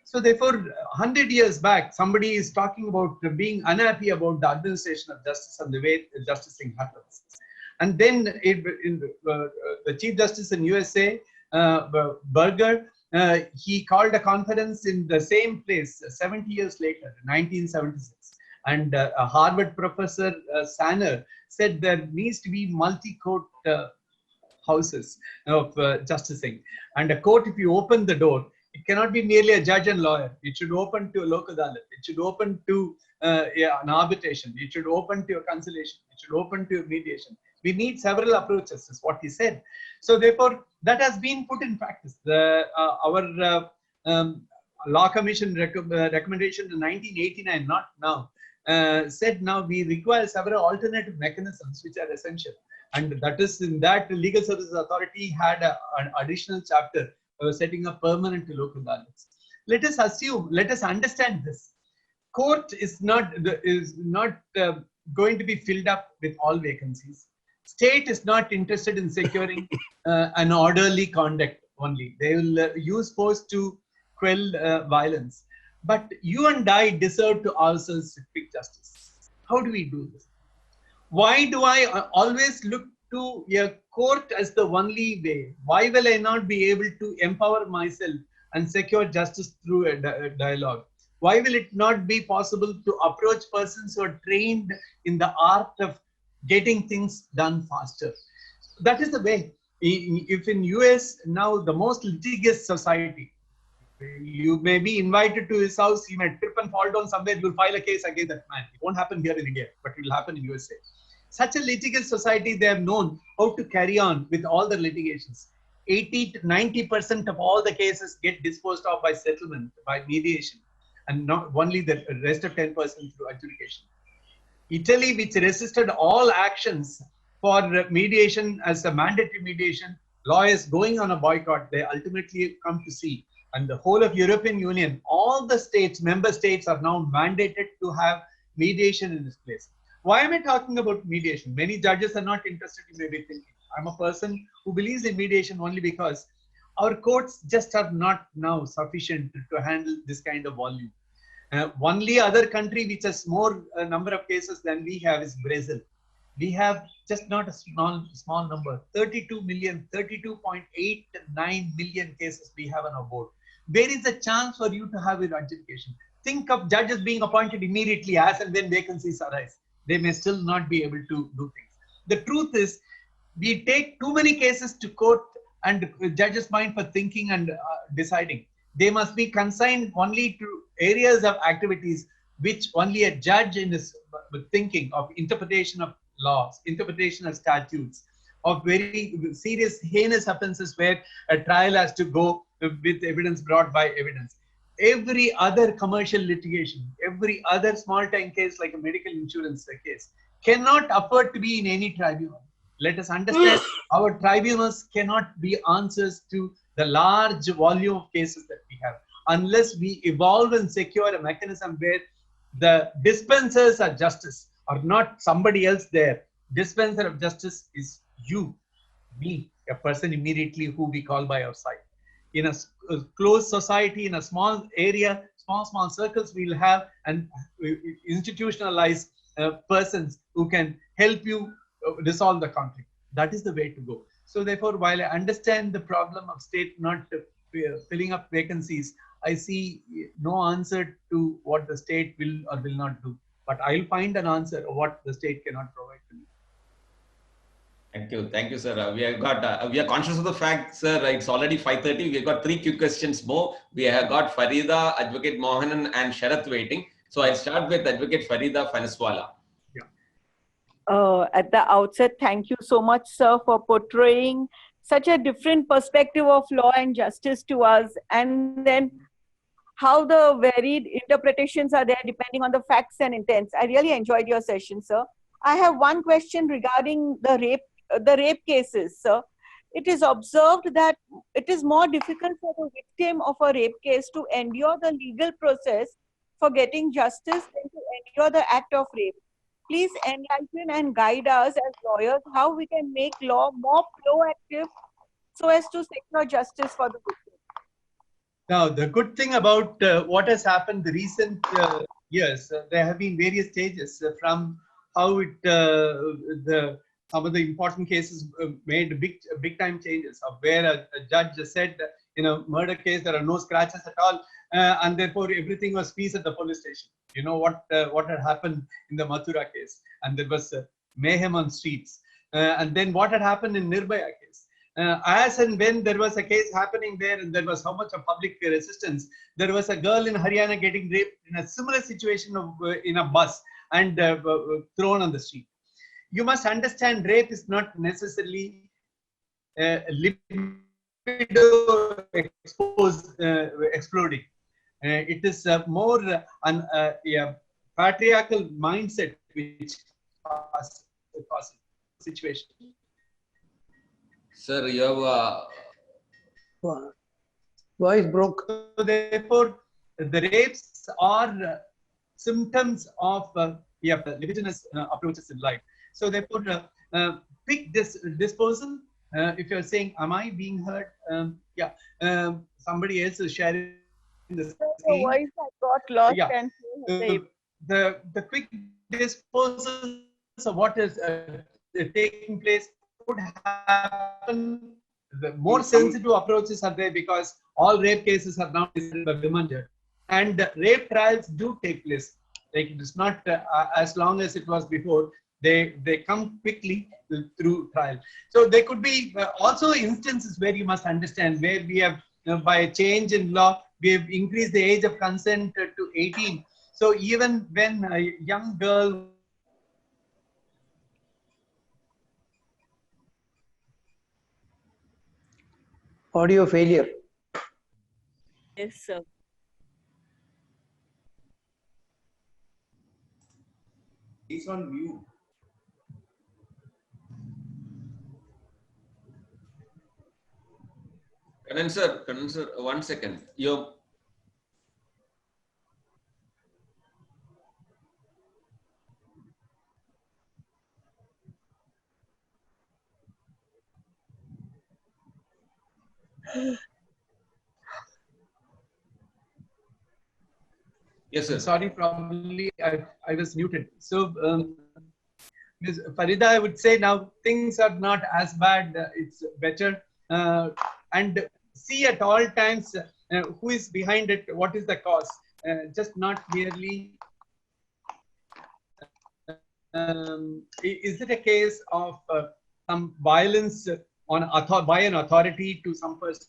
So therefore, 100 years back, somebody is talking about being unhappy about the administration of justice and the way justicing happens. And then the Chief Justice in USA, Berger, he called a conference in the same place 70 years later, 1976. And a Harvard professor, Sanner, said there needs to be multi-court houses of justicing. And a court, if you open the door, it cannot be merely a judge and lawyer. It should open to a lok adalat. It should open to an arbitration. It should open to a conciliation. It should open to a mediation. We need several approaches, is what he said. So therefore, that has been put in practice. Our Law Commission recommendation in 1989, not now, said now we require several alternative mechanisms which are essential. And that is in that the Legal Services Authority had an additional chapter setting up permanent local adalats. Let us assume, let us understand this. Court is not going to be filled up with all vacancies. State is not interested in securing an orderly conduct only. They will use force to quell violence. but you and I deserve to ourselves quick justice. How do we do this? Why do I always look to a court as the only way? Why will I not be able to empower myself and secure justice through a dialogue? Why will it not be possible to approach persons who are trained in the art of getting things done faster? That is the way. If in US now the most litigious society, you may be invited to his house, you may trip and fall down somewhere, you'll file a case against that man. It won't happen here in India, but it will happen in USA. Such a litigious society, they have known how to carry on with all the litigations. 80 to 90% of all the cases get disposed of by settlement, by mediation, and not only the rest of 10% through adjudication. Italy, which resisted all actions for mediation as a mandatory mediation, lawyers going on a boycott, they ultimately come to see. And the whole of European Union, all the states, member states are now mandated to have mediation in this place. Why am I talking about mediation? Many judges are not interested in maybe thinking. I'm a person who believes in mediation only because our courts just are not now sufficient to handle this kind of volume. Only other country which has more number of cases than we have is Brazil. We have just not a small number, 32 million, 32.89 million cases we have on our board. Where is the chance for you to have your adjudication? Think of judges being appointed immediately as and when vacancies arise. They may still not be able to do things. The truth is, we take too many cases to court and judges mind for thinking and deciding. They must be consigned only to areas of activities which only a judge in his thinking of interpretation of laws, interpretation of statutes, of very serious heinous offenses where a trial has to go with evidence brought by evidence. Every other commercial litigation, every other small time case like a medical insurance case cannot afford to be in any tribunal. Let us understand our tribunals cannot be answers to the large volume of cases that we have unless we evolve and secure a mechanism where the dispensers of justice are not somebody else there. Dispenser of justice is you, me, a person immediately who we call by our side. In a closed society, in a small area, small circles, we'll have and institutionalize persons who can help you resolve the conflict. That is the way to go. So therefore, while I understand the problem of state not filling up vacancies, I see no answer to what the state will or will not do. But I'll find an answer of what the state cannot provide to me. Thank you, sir. We are conscious of the fact, sir. It's already 5:30. We've got 3 quick questions more. We have got Farida, Advocate Mohanan, and Sharath waiting. So I'll start with Advocate Farida Faniswala. At the outset, thank you so much, sir, for portraying such a different perspective of law and justice to us, and then how the varied interpretations are there depending on the facts and intents. I really enjoyed your session, sir. I have one question regarding the rape cases, sir. It is observed that it is more difficult for the victim of a rape case to endure the legal process for getting justice than to endure the act of rape. Please enlighten and guide us as lawyers how we can make law more proactive so as to secure justice for the victim. Now, the good thing about what has happened the recent years, there have been various stages from how it some of the important cases made big time changes of where a judge said in a murder case there are no scratches at all, and therefore everything was peace at the police station. You know what had happened in the Mathura case, and there was mayhem on streets, and then what had happened in Nirbhaya case. As and when there was a case happening there and there was so much of public resistance, there was a girl in Haryana getting raped in a similar situation of, in a bus and thrown on the street. You must understand rape is not necessarily libido exploding. It is more an patriarchal mindset which causes the situation. Sir, you have voice broke. So therefore, the rapes are symptoms of libidinous approaches in life. So therefore, pick this disposal. If you're saying, "Am I being heard?" Somebody else is sharing the Your scene. voice had got lost Yeah. and The quick disposals of what is taking place could happen. The more sensitive approaches are there because all rape cases are now decided by women judge, and rape trials do take place. Like it is not as long as it was before. They come quickly through trial. So there could be also instances where you must understand where we have by a change in law we have increased the age of consent to 18. So even when a young girl Audio failure. yes, sir. He's on mute. Kannan sir, 1 second. Yes, sir. Sorry, probably I was muted. So, Ms. Farida, I would say now things are not as bad. It's better. And see at all times who is behind it, what is the cause. Just not merely, is it a case of some violence by an authority to some person?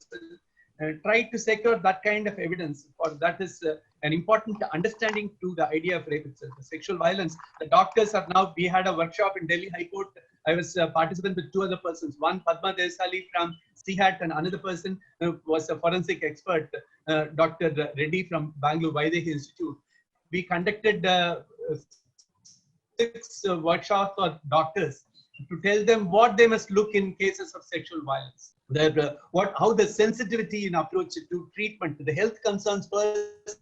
Try to secure that kind of evidence, for that is an important understanding to the idea of rape itself. The sexual violence, the doctors are now, we had a workshop in Delhi High Court. I was a participant with two other persons, one Padman from CHAT and another person was a forensic expert, Dr. Reddy from Bangalore Vaidehi Institute. We conducted 6 workshops for doctors to tell them what they must look in cases of sexual violence. That how the sensitivity in approach to treatment, the health concerns first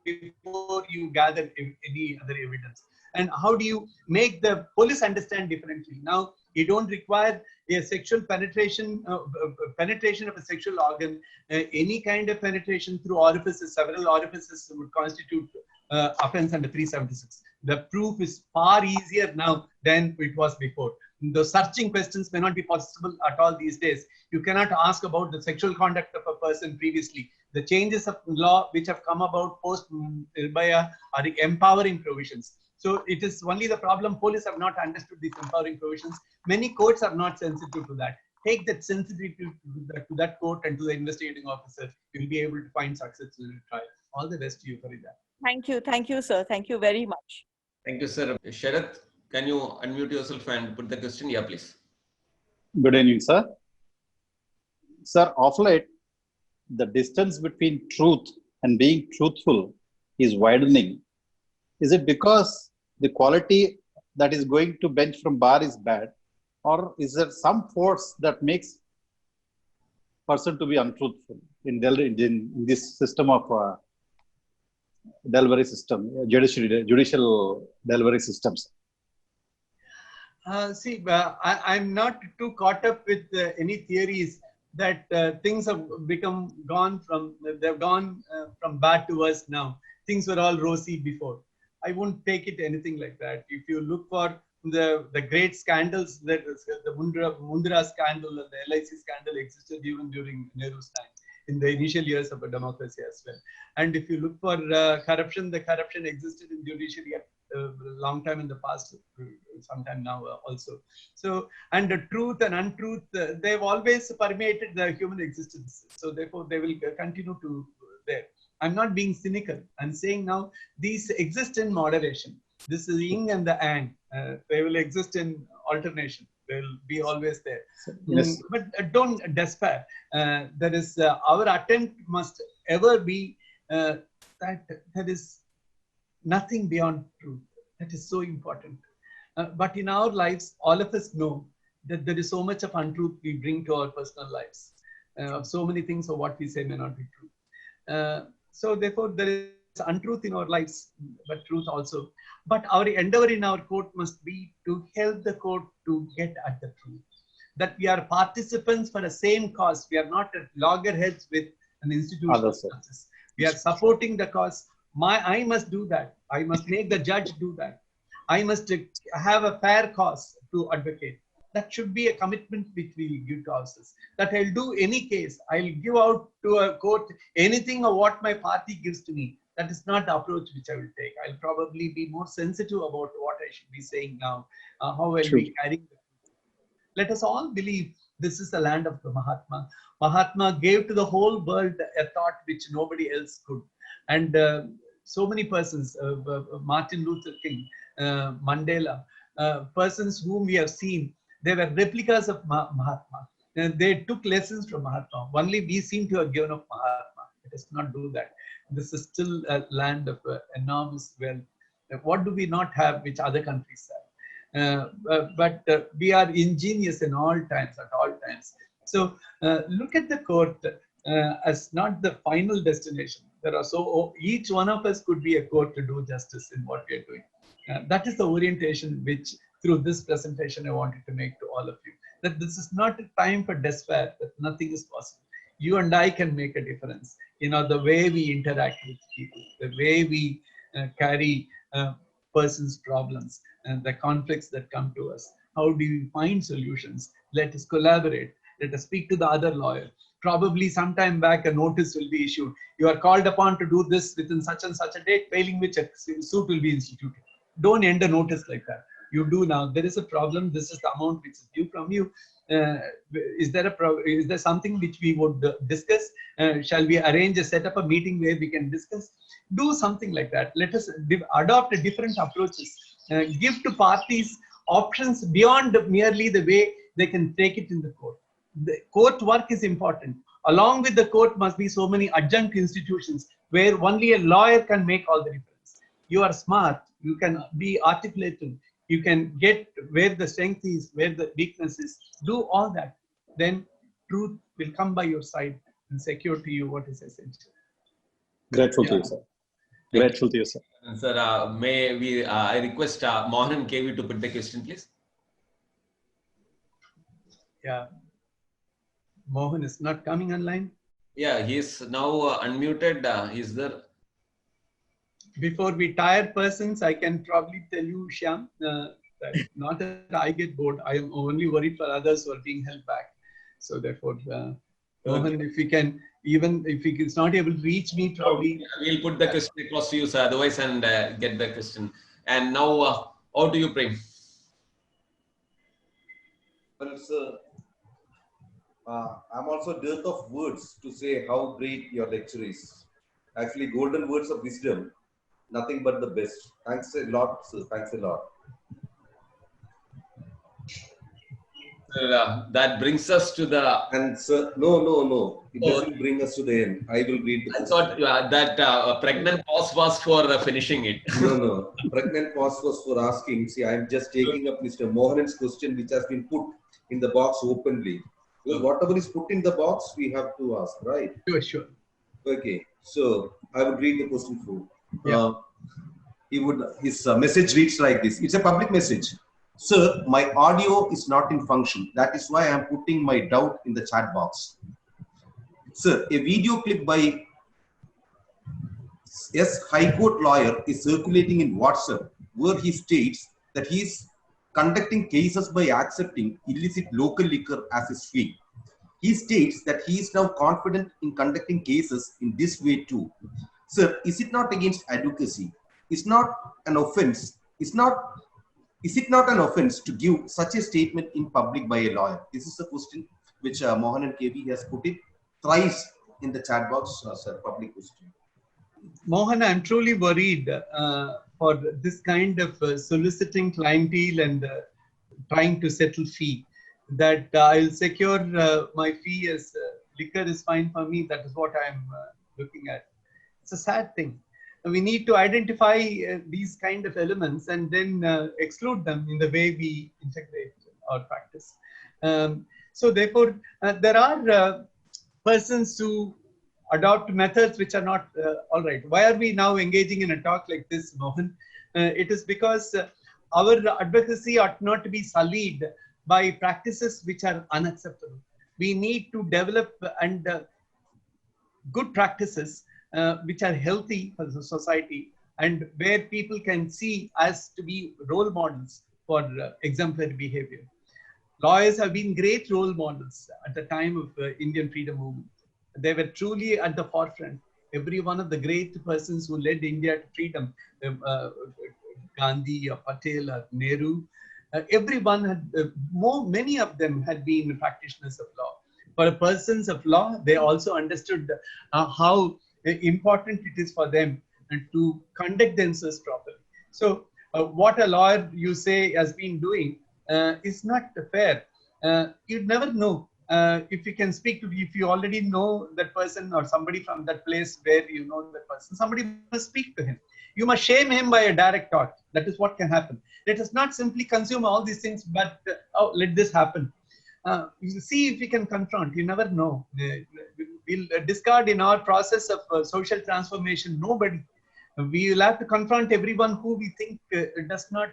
before you gather any other evidence, and how do you make the police understand differently. Now you don't require a sexual penetration of a sexual organ. Any kind of penetration through orifices, several orifices, would constitute offense under 376. The proof is far easier now than it was before. The searching questions may not be possible at all these days. You cannot ask about the sexual conduct of a person previously. The changes of law which have come about post Nirbhaya are empowering provisions. So it is only the problem, police have not understood these empowering provisions. Many courts are not sensitive to that. Take that sensitivity to that court and to the investigating officer. You'll be able to find success in the trial. All the best to you, Farida. Thank you, sir. Thank you very much. Thank you, sir. Sharath, can you unmute yourself and put the question? Yeah, please. Good evening, sir. Sir, of late, the distance between truth and being truthful is widening. Is it because the quality that is going to bench from bar is bad, or is there some force that makes person to be untruthful in this system of delivery system, judicial delivery systems? I'm not too caught up with any theories that things have gone from bad to worse now. Things were all rosy before. I won't take it anything like that. If you look for the great scandals, that the Mundra scandal and the LIC scandal existed even during Nehru's time, in the initial years of a democracy as well. And if you look for corruption, the corruption existed in judiciary a long time in the past, sometime now also. So, and the truth and untruth, they've always permeated the human existence. So therefore, they will continue to there. I'm not being cynical. I'm saying now these exist in moderation. This is yin and the yang. They will exist in alternation. They will be always there. Yes. But don't despair. That is our attempt must ever be that there is nothing beyond truth. That is so important. But in our lives, all of us know that there is so much of untruth we bring to our personal lives. So many things of what we say may not be true. So therefore, there is untruth in our lives, but truth also. But our endeavor in our court must be to help the court to get at the truth. That we are participants for the same cause. We are not at loggerheads with an institutional Others, sir. justice. We are supporting the cause. I must do that. I must make the judge do that. I must have a fair cause to advocate. That should be a commitment which we give to ourselves. That I'll do any case. I'll give out to a court anything of what my party gives to me. That is not the approach which I will take. I'll probably be more sensitive about what I should be saying now, how I'll be carrying the. Let us all believe this is the land of the Mahatma. Mahatma gave to the whole world a thought which nobody else could. And so many persons, Martin Luther King, Mandela, persons whom we have seen, they were replicas of Mahatma. And they took lessons from Mahatma. Only we seem to have given up Mahatma. Let us not do that. This is still a land of enormous wealth. What do we not have which other countries have? But we are ingenious in all times, at all times. So look at the court as not the final destination. There are each one of us could be a court to do justice in what we are doing. That is the orientation which through this presentation I wanted to make to all of you. That this is not a time for despair, that nothing is possible. You and I can make a difference. You know, the way we interact with people, the way we carry persons' problems and the conflicts that come to us. How do we find solutions? Let us collaborate. Let us speak to the other lawyer. Probably sometime back a notice will be issued. You are called upon to do this within such and such a date, failing which a suit will be instituted. Don't end a notice like that. You do now. There is a problem. This is the amount which is due from you. Is there something which we would discuss? Shall we arrange set up a meeting where we can discuss? Do something like that. Let us adopt different approaches. Give to parties options beyond merely the way they can take it in the court. The court work is important. Along with the court must be so many adjunct institutions where only a lawyer can make all the difference. You are smart. You can be articulated. You can get where the strength is, where the weakness is. Do all that. Then truth will come by your side and secure to you what is essential. Grateful to you, sir. Grateful to you, sir. Sir, may we, I request Mohan and KV to put the question, please. Yeah. Mohan is not coming online. Yeah, he is now unmuted. He's there. Before we tire persons, I can probably tell you, Shyam, that not that I get bored. I am only worried for others who are being held back. So therefore, Mohan, if we can, even if he is not able to reach me, probably. We'll put the question across to you, sir, otherwise, and get the question. And now, how do you pray? Well, sir, I'm also dearth of words to say how great your lecture is. Actually, golden words of wisdom, nothing but the best. Thanks a lot, sir. Thanks a lot. That brings us to the... And sir, no. It doesn't bring us to the end. I will read the I thought that pregnant pause was for finishing it. No. Pregnant pause was for asking. See, I'm just taking up Mr. Mohan's question, which has been put in the box openly. Because whatever is put in the box, we have to ask, right? Sure. Okay. So, I would read the question through. Yeah. His message reads like this. It's a public message. Sir, my audio is not in function. That is why I am putting my doubt in the chat box. Sir, a video clip by High Court lawyer is circulating in WhatsApp where he states that he is conducting cases by accepting illicit local liquor as his fee. He states that he is now confident in conducting cases in this way too. Sir, is it not against advocacy? Is not an offense? Is it not an offense to give such a statement in public by a lawyer? This is the question which Mohan and KV has put it thrice in the chat box, sir, public question. Mohan, I'm truly worried for this kind of soliciting clientele and trying to settle fee. That I'll secure my fee as liquor is fine for me. That is what I'm looking at. It's a sad thing. We need to identify these kind of elements and then exclude them in the way we integrate our practice. So therefore, there are persons who adopt methods which are not all right. Why are we now engaging in a talk like this, Mohan? It is because our advocacy ought not to be sullied by practices which are unacceptable. We need to develop and good practices which are healthy for the society and where people can see as to be role models for exemplary behavior. Lawyers have been great role models at the time of Indian freedom movement. They were truly at the forefront. Every one of the great persons who led India to freedom, Gandhi or Patel or Nehru, everyone had, many of them had been practitioners of law. For persons of law, they also understood how important it is for them to conduct themselves properly. So what a lawyer, you say, has been doing is not fair. You'd never know if you can speak to, if you already know that person or somebody from that place where you know that person, somebody must speak to him. You must shame him by a direct thought. That is what can happen. Let us not simply consume all these things, but oh, let this happen. You see if we can confront. You never know. We'll discard in our process of social transformation nobody. We will have to confront everyone who we think does not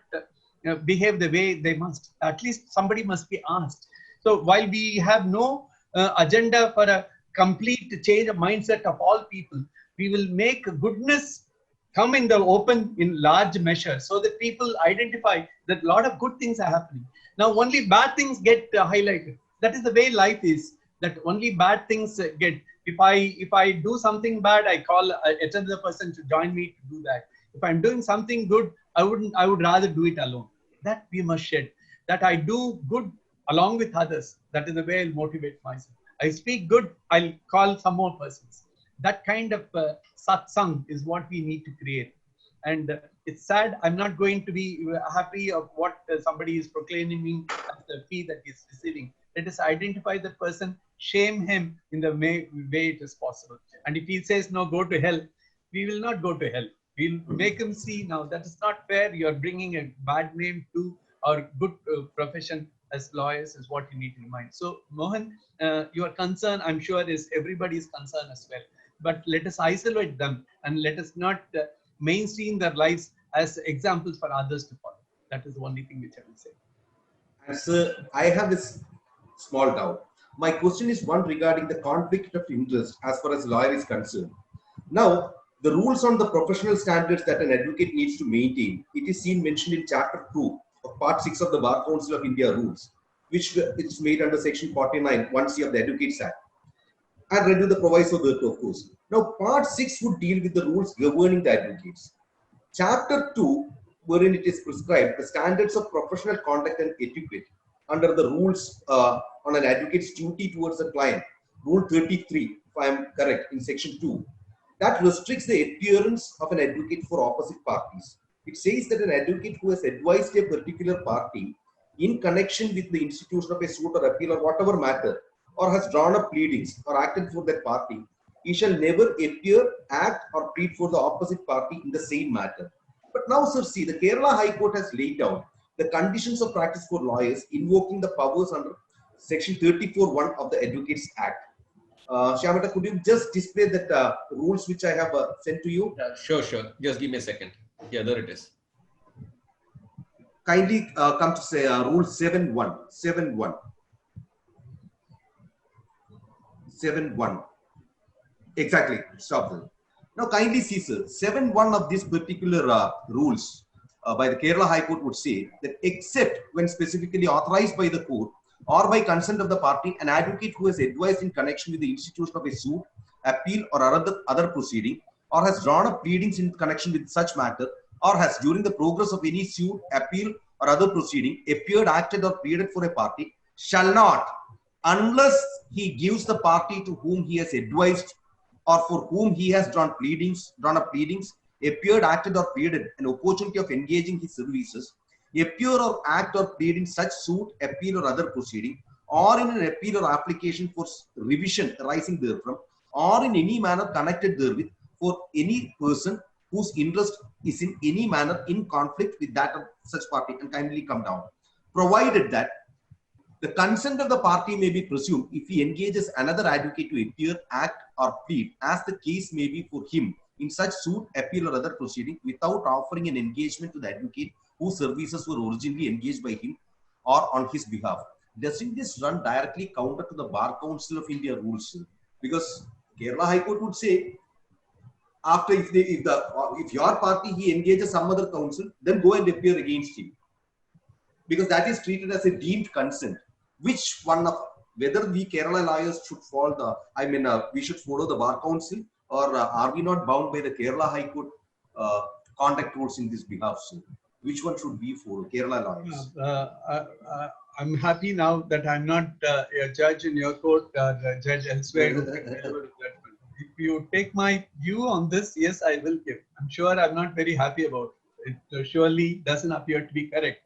behave the way they must. At least somebody must be asked. So while we have no agenda for a complete change of mindset of all people, we will make goodness come in the open in large measure so that people identify that a lot of good things are happening. Now only bad things get highlighted. That is the way life is, that only bad things get. If I do something bad, I call another person to join me to do that. If I'm doing something good, I would rather do it alone. That we must shed. That I do good along with others. That is the way I'll motivate myself. I speak good, I'll call some more persons. That kind of satsang is what we need to create. And it's sad, I'm not going to be happy of what somebody is proclaiming as the fee that he's receiving. Let us identify that person, shame him in the way it is possible. And if he says, no, go to hell, we will not go to hell. We'll make him see, now that is not fair. You're bringing a bad name to our good profession as lawyers is what you need to remind. So Mohan, your concern, I'm sure, is everybody's concern as well. But let us isolate them and let us not mainstream their lives as examples for others to follow. That is the only thing which I will say. And sir, I have this small doubt. My question is one regarding the conflict of interest as far as lawyer is concerned. Now, the rules on the professional standards that an advocate needs to maintain, it is seen mentioned in Chapter 2 of Part 6 of the Bar Council of India rules, which is made under Section 49, 1C of the Advocates Act. And read the proviso thereto, of course. Now, Part 6 would deal with the rules governing the advocates. Chapter 2, wherein it is prescribed the standards of professional conduct and etiquette under the rules on an advocate's duty towards a client, Rule 33, if I am correct, in Section 2, that restricts the appearance of an advocate for opposite parties. It says that an advocate who has advised a particular party in connection with the institution of a suit or appeal or whatever matter, or has drawn up pleadings or acted for that party, he shall never appear, act, or plead for the opposite party in the same matter. But now, sir, see, the Kerala High Court has laid down the conditions of practice for lawyers invoking the powers under Section 34(1) of the Advocates Act. Shyamata, could you just display that rules which I have sent to you? Sure. Just give me a second. Yeah, there it is. Kindly come to say Rule 7.1. 7.1. Exactly. Stop there. Now, kindly see, sir, 7.1 of this particular rules by the Kerala High Court would say that except when specifically authorized by the court or by consent of the party, an advocate who has advised in connection with the institution of a suit, appeal, or other proceeding, or has drawn up pleadings in connection with such matter, or has during the progress of any suit, appeal, or other proceeding appeared, acted, or pleaded for a party, shall not, unless he gives the party to whom he has advised or for whom he has drawn up pleadings, appeared, acted, or pleaded an opportunity of engaging his services, appear or act or plead in such suit, appeal, or other proceeding, or in an appeal or application for revision arising therefrom, or in any manner connected therewith, for any person whose interest is in any manner in conflict with that of such party, and kindly come down. Provided that the consent of the party may be presumed if he engages another advocate to appear, act, or plead, as the case may be for him, in such suit, appeal, or other proceeding, without offering an engagement to the advocate whose services were originally engaged by him or on his behalf. Doesn't this run directly counter to the Bar Council of India rules? Because Kerala High Court would say, after if your party he engages some other counsel, then go and appear against him, because that is treated as a deemed consent. Which one of whether we Kerala lawyers should follow we should follow the Bar Council, or are we not bound by the Kerala High Court conduct rules in this behalf? So, which one should we follow, Kerala lawyers? I'm happy now that I'm not a judge in your court or a judge elsewhere. If you take my view on this, yes, I will give. I'm sure I'm not very happy about it. It surely doesn't appear to be correct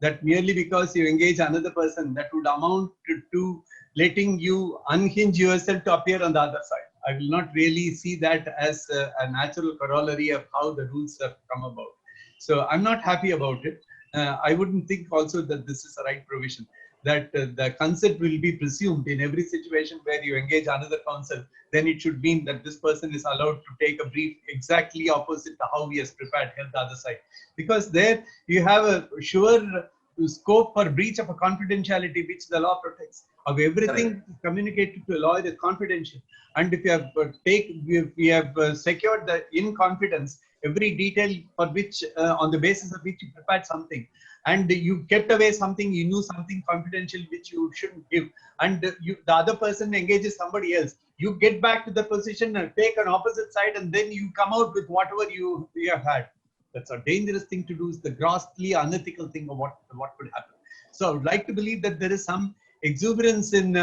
that merely because you engage another person, that would amount to letting you unhinge yourself to appear on the other side. I will not really see that as a natural corollary of how the rules have come about. So I'm not happy about it. I wouldn't think also that this is the right provision, that the consent will be presumed in every situation where you engage another counsel. Then it should mean that this person is allowed to take a brief exactly opposite to how he has prepared on the other side. Because there you have a sure scope for breach of a confidentiality which the law protects. Of everything communicated to a lawyer is confidential. And if you have secured the in confidence every detail for which on the basis of which you prepared something, and you kept away something, you knew something confidential which you shouldn't give, and the other person engages somebody else, you get back to the position and take an opposite side, and then you come out with whatever you have had. That's a dangerous thing to do. Is the grossly unethical thing of what could happen. So I would like to believe that there is some exuberance in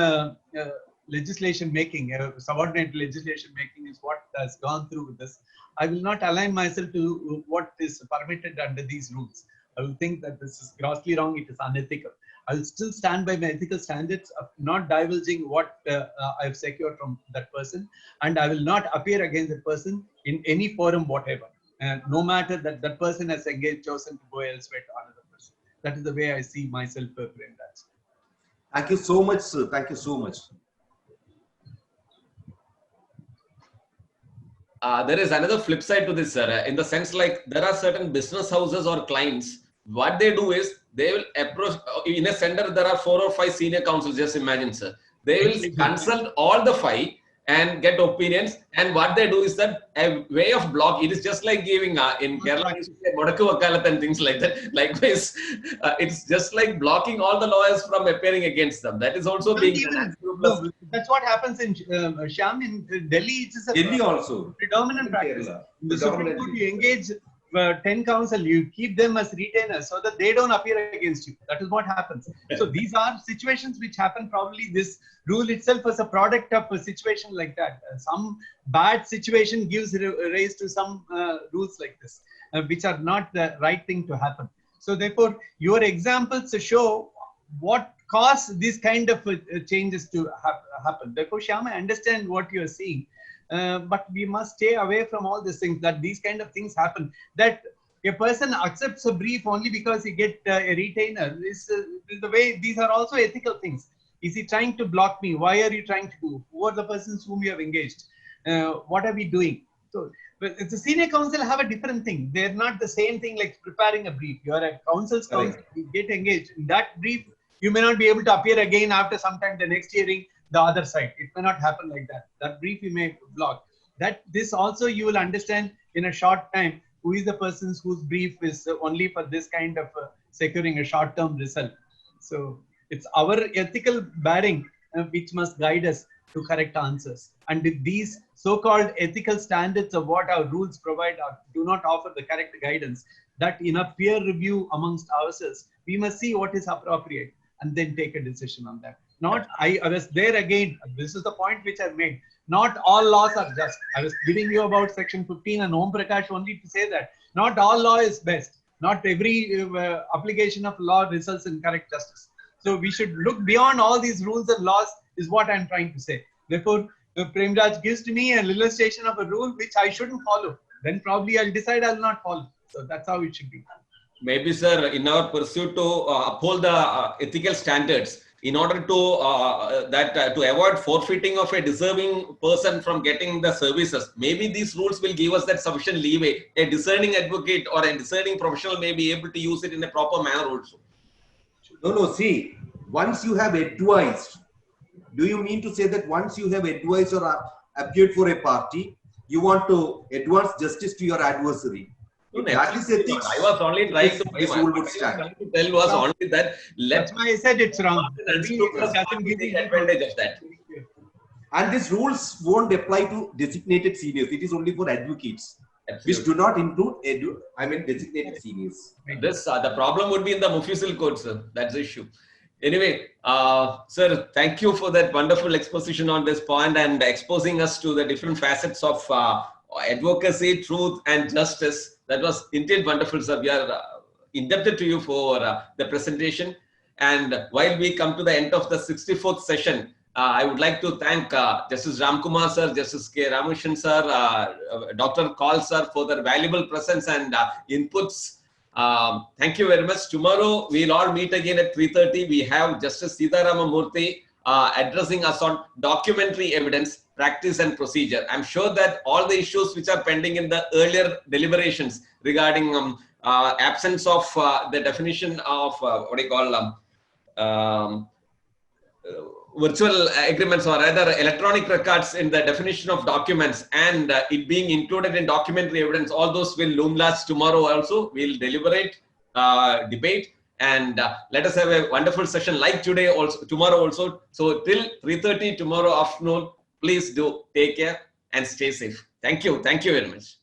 legislation making, subordinate legislation making is what has gone through with this. I will not align myself to what is permitted under these rules. I will think that this is grossly wrong, it is unethical. I will still stand by my ethical standards of not divulging what I have secured from that person, and I will not appear against that person in any forum whatever, no matter that that person has chosen to go elsewhere to another person. That is the way I see myself framed as. Thank you so much, sir. Thank you so much. There is another flip side to this, sir, in the sense like there are certain business houses or clients, what they do is they will approach, in a center there are 4 or 5 senior counsels, just imagine, sir. They will consult all the 5 and get opinions, and what they do is that a way of block, it is just like giving in Kerala Modakku Vakalat and things like that. Likewise, it's just like blocking all the lawyers from appearing against them. That is also being no, that's what happens in Shyam, in Delhi. It is a Delhi also predominant practice. In the Supreme Court, you engage 10 counsel, you keep them as retainers so that they don't appear against you. That is what happens. So these are situations which happen. Probably this rule itself was a product of a situation like that. Some bad situation gives rise to some rules like this, which are not the right thing to happen. So therefore, your examples show what caused these kind of changes to happen. Therefore, Shyam, I understand what you are seeing. But we must stay away from all these things, that these kind of things happen, that a person accepts a brief only because he gets a retainer. This is the way. These are also ethical things. Is he trying to block me? Why are you trying to do? Who are the persons whom you have engaged? What are we doing? So the senior counsel have a different thing. They're not the same thing like preparing a brief. You are a counsel's counsel, you get engaged. In that brief, you may not be able to appear again after some time the next hearing, the other side. It may not happen like that. That brief you may block. That this also you will understand in a short time who is the person whose brief is only for this kind of securing a short-term result. So it's our ethical bearing which must guide us to correct answers. And if these so-called ethical standards of what our rules provide do not offer the correct guidance, that in a peer review amongst ourselves, we must see what is appropriate and then take a decision on that. Not, I was there again, this is the point which I made. Not all laws are just. I was giving you about section 15 and Om Prakash only to say that not all law is best. Not every application of law results in correct justice. So we should look beyond all these rules and laws is what I'm trying to say. Therefore, Premraj gives to me an illustration of a rule which I shouldn't follow. Then probably I'll decide I'll not follow. So that's how it should be. Maybe, sir, in our pursuit to uphold the ethical standards, in order to to avoid forfeiting of a deserving person from getting the services, maybe these rules will give us that sufficient leeway. A discerning advocate or a discerning professional may be able to use it in a proper manner also. No, see, once you have advised, do you mean to say that once you have advised or appeared for a party, you want to advance justice to your adversary. No, If that is ethics, I was only trying to this rule would stand. trying to tell was only that That's why I said it's wrong. Doesn't give you advantage of that. And these rules won't apply to designated seniors. It is only for advocates, Absolutely. which do not include designated seniors. This the problem would be in the Mufussil code, sir. That's the issue. Anyway, sir, thank you for that wonderful exposition on this point and exposing us to the different facets of advocacy, truth, and justice. That was indeed wonderful, sir. We are indebted to you for the presentation. And while we come to the end of the 64th session, I would like to thank Justice Ramkumar sir, Justice K. Ramashan sir, Dr. Kaul sir for their valuable presence and inputs. Thank you very much. Tomorrow we'll all meet again at 3:30. We have Justice Sitharama Murthy addressing us on documentary evidence, practice and procedure. I'm sure that all the issues which are pending in the earlier deliberations regarding absence of the definition of what do you call virtual agreements or rather electronic records in the definition of documents and it being included in documentary evidence, all those will loom large tomorrow also. We'll deliberate, debate, and let us have a wonderful session like today also, tomorrow also. So till 3:30 tomorrow afternoon, please do take care and stay safe. Thank you. Thank you very much.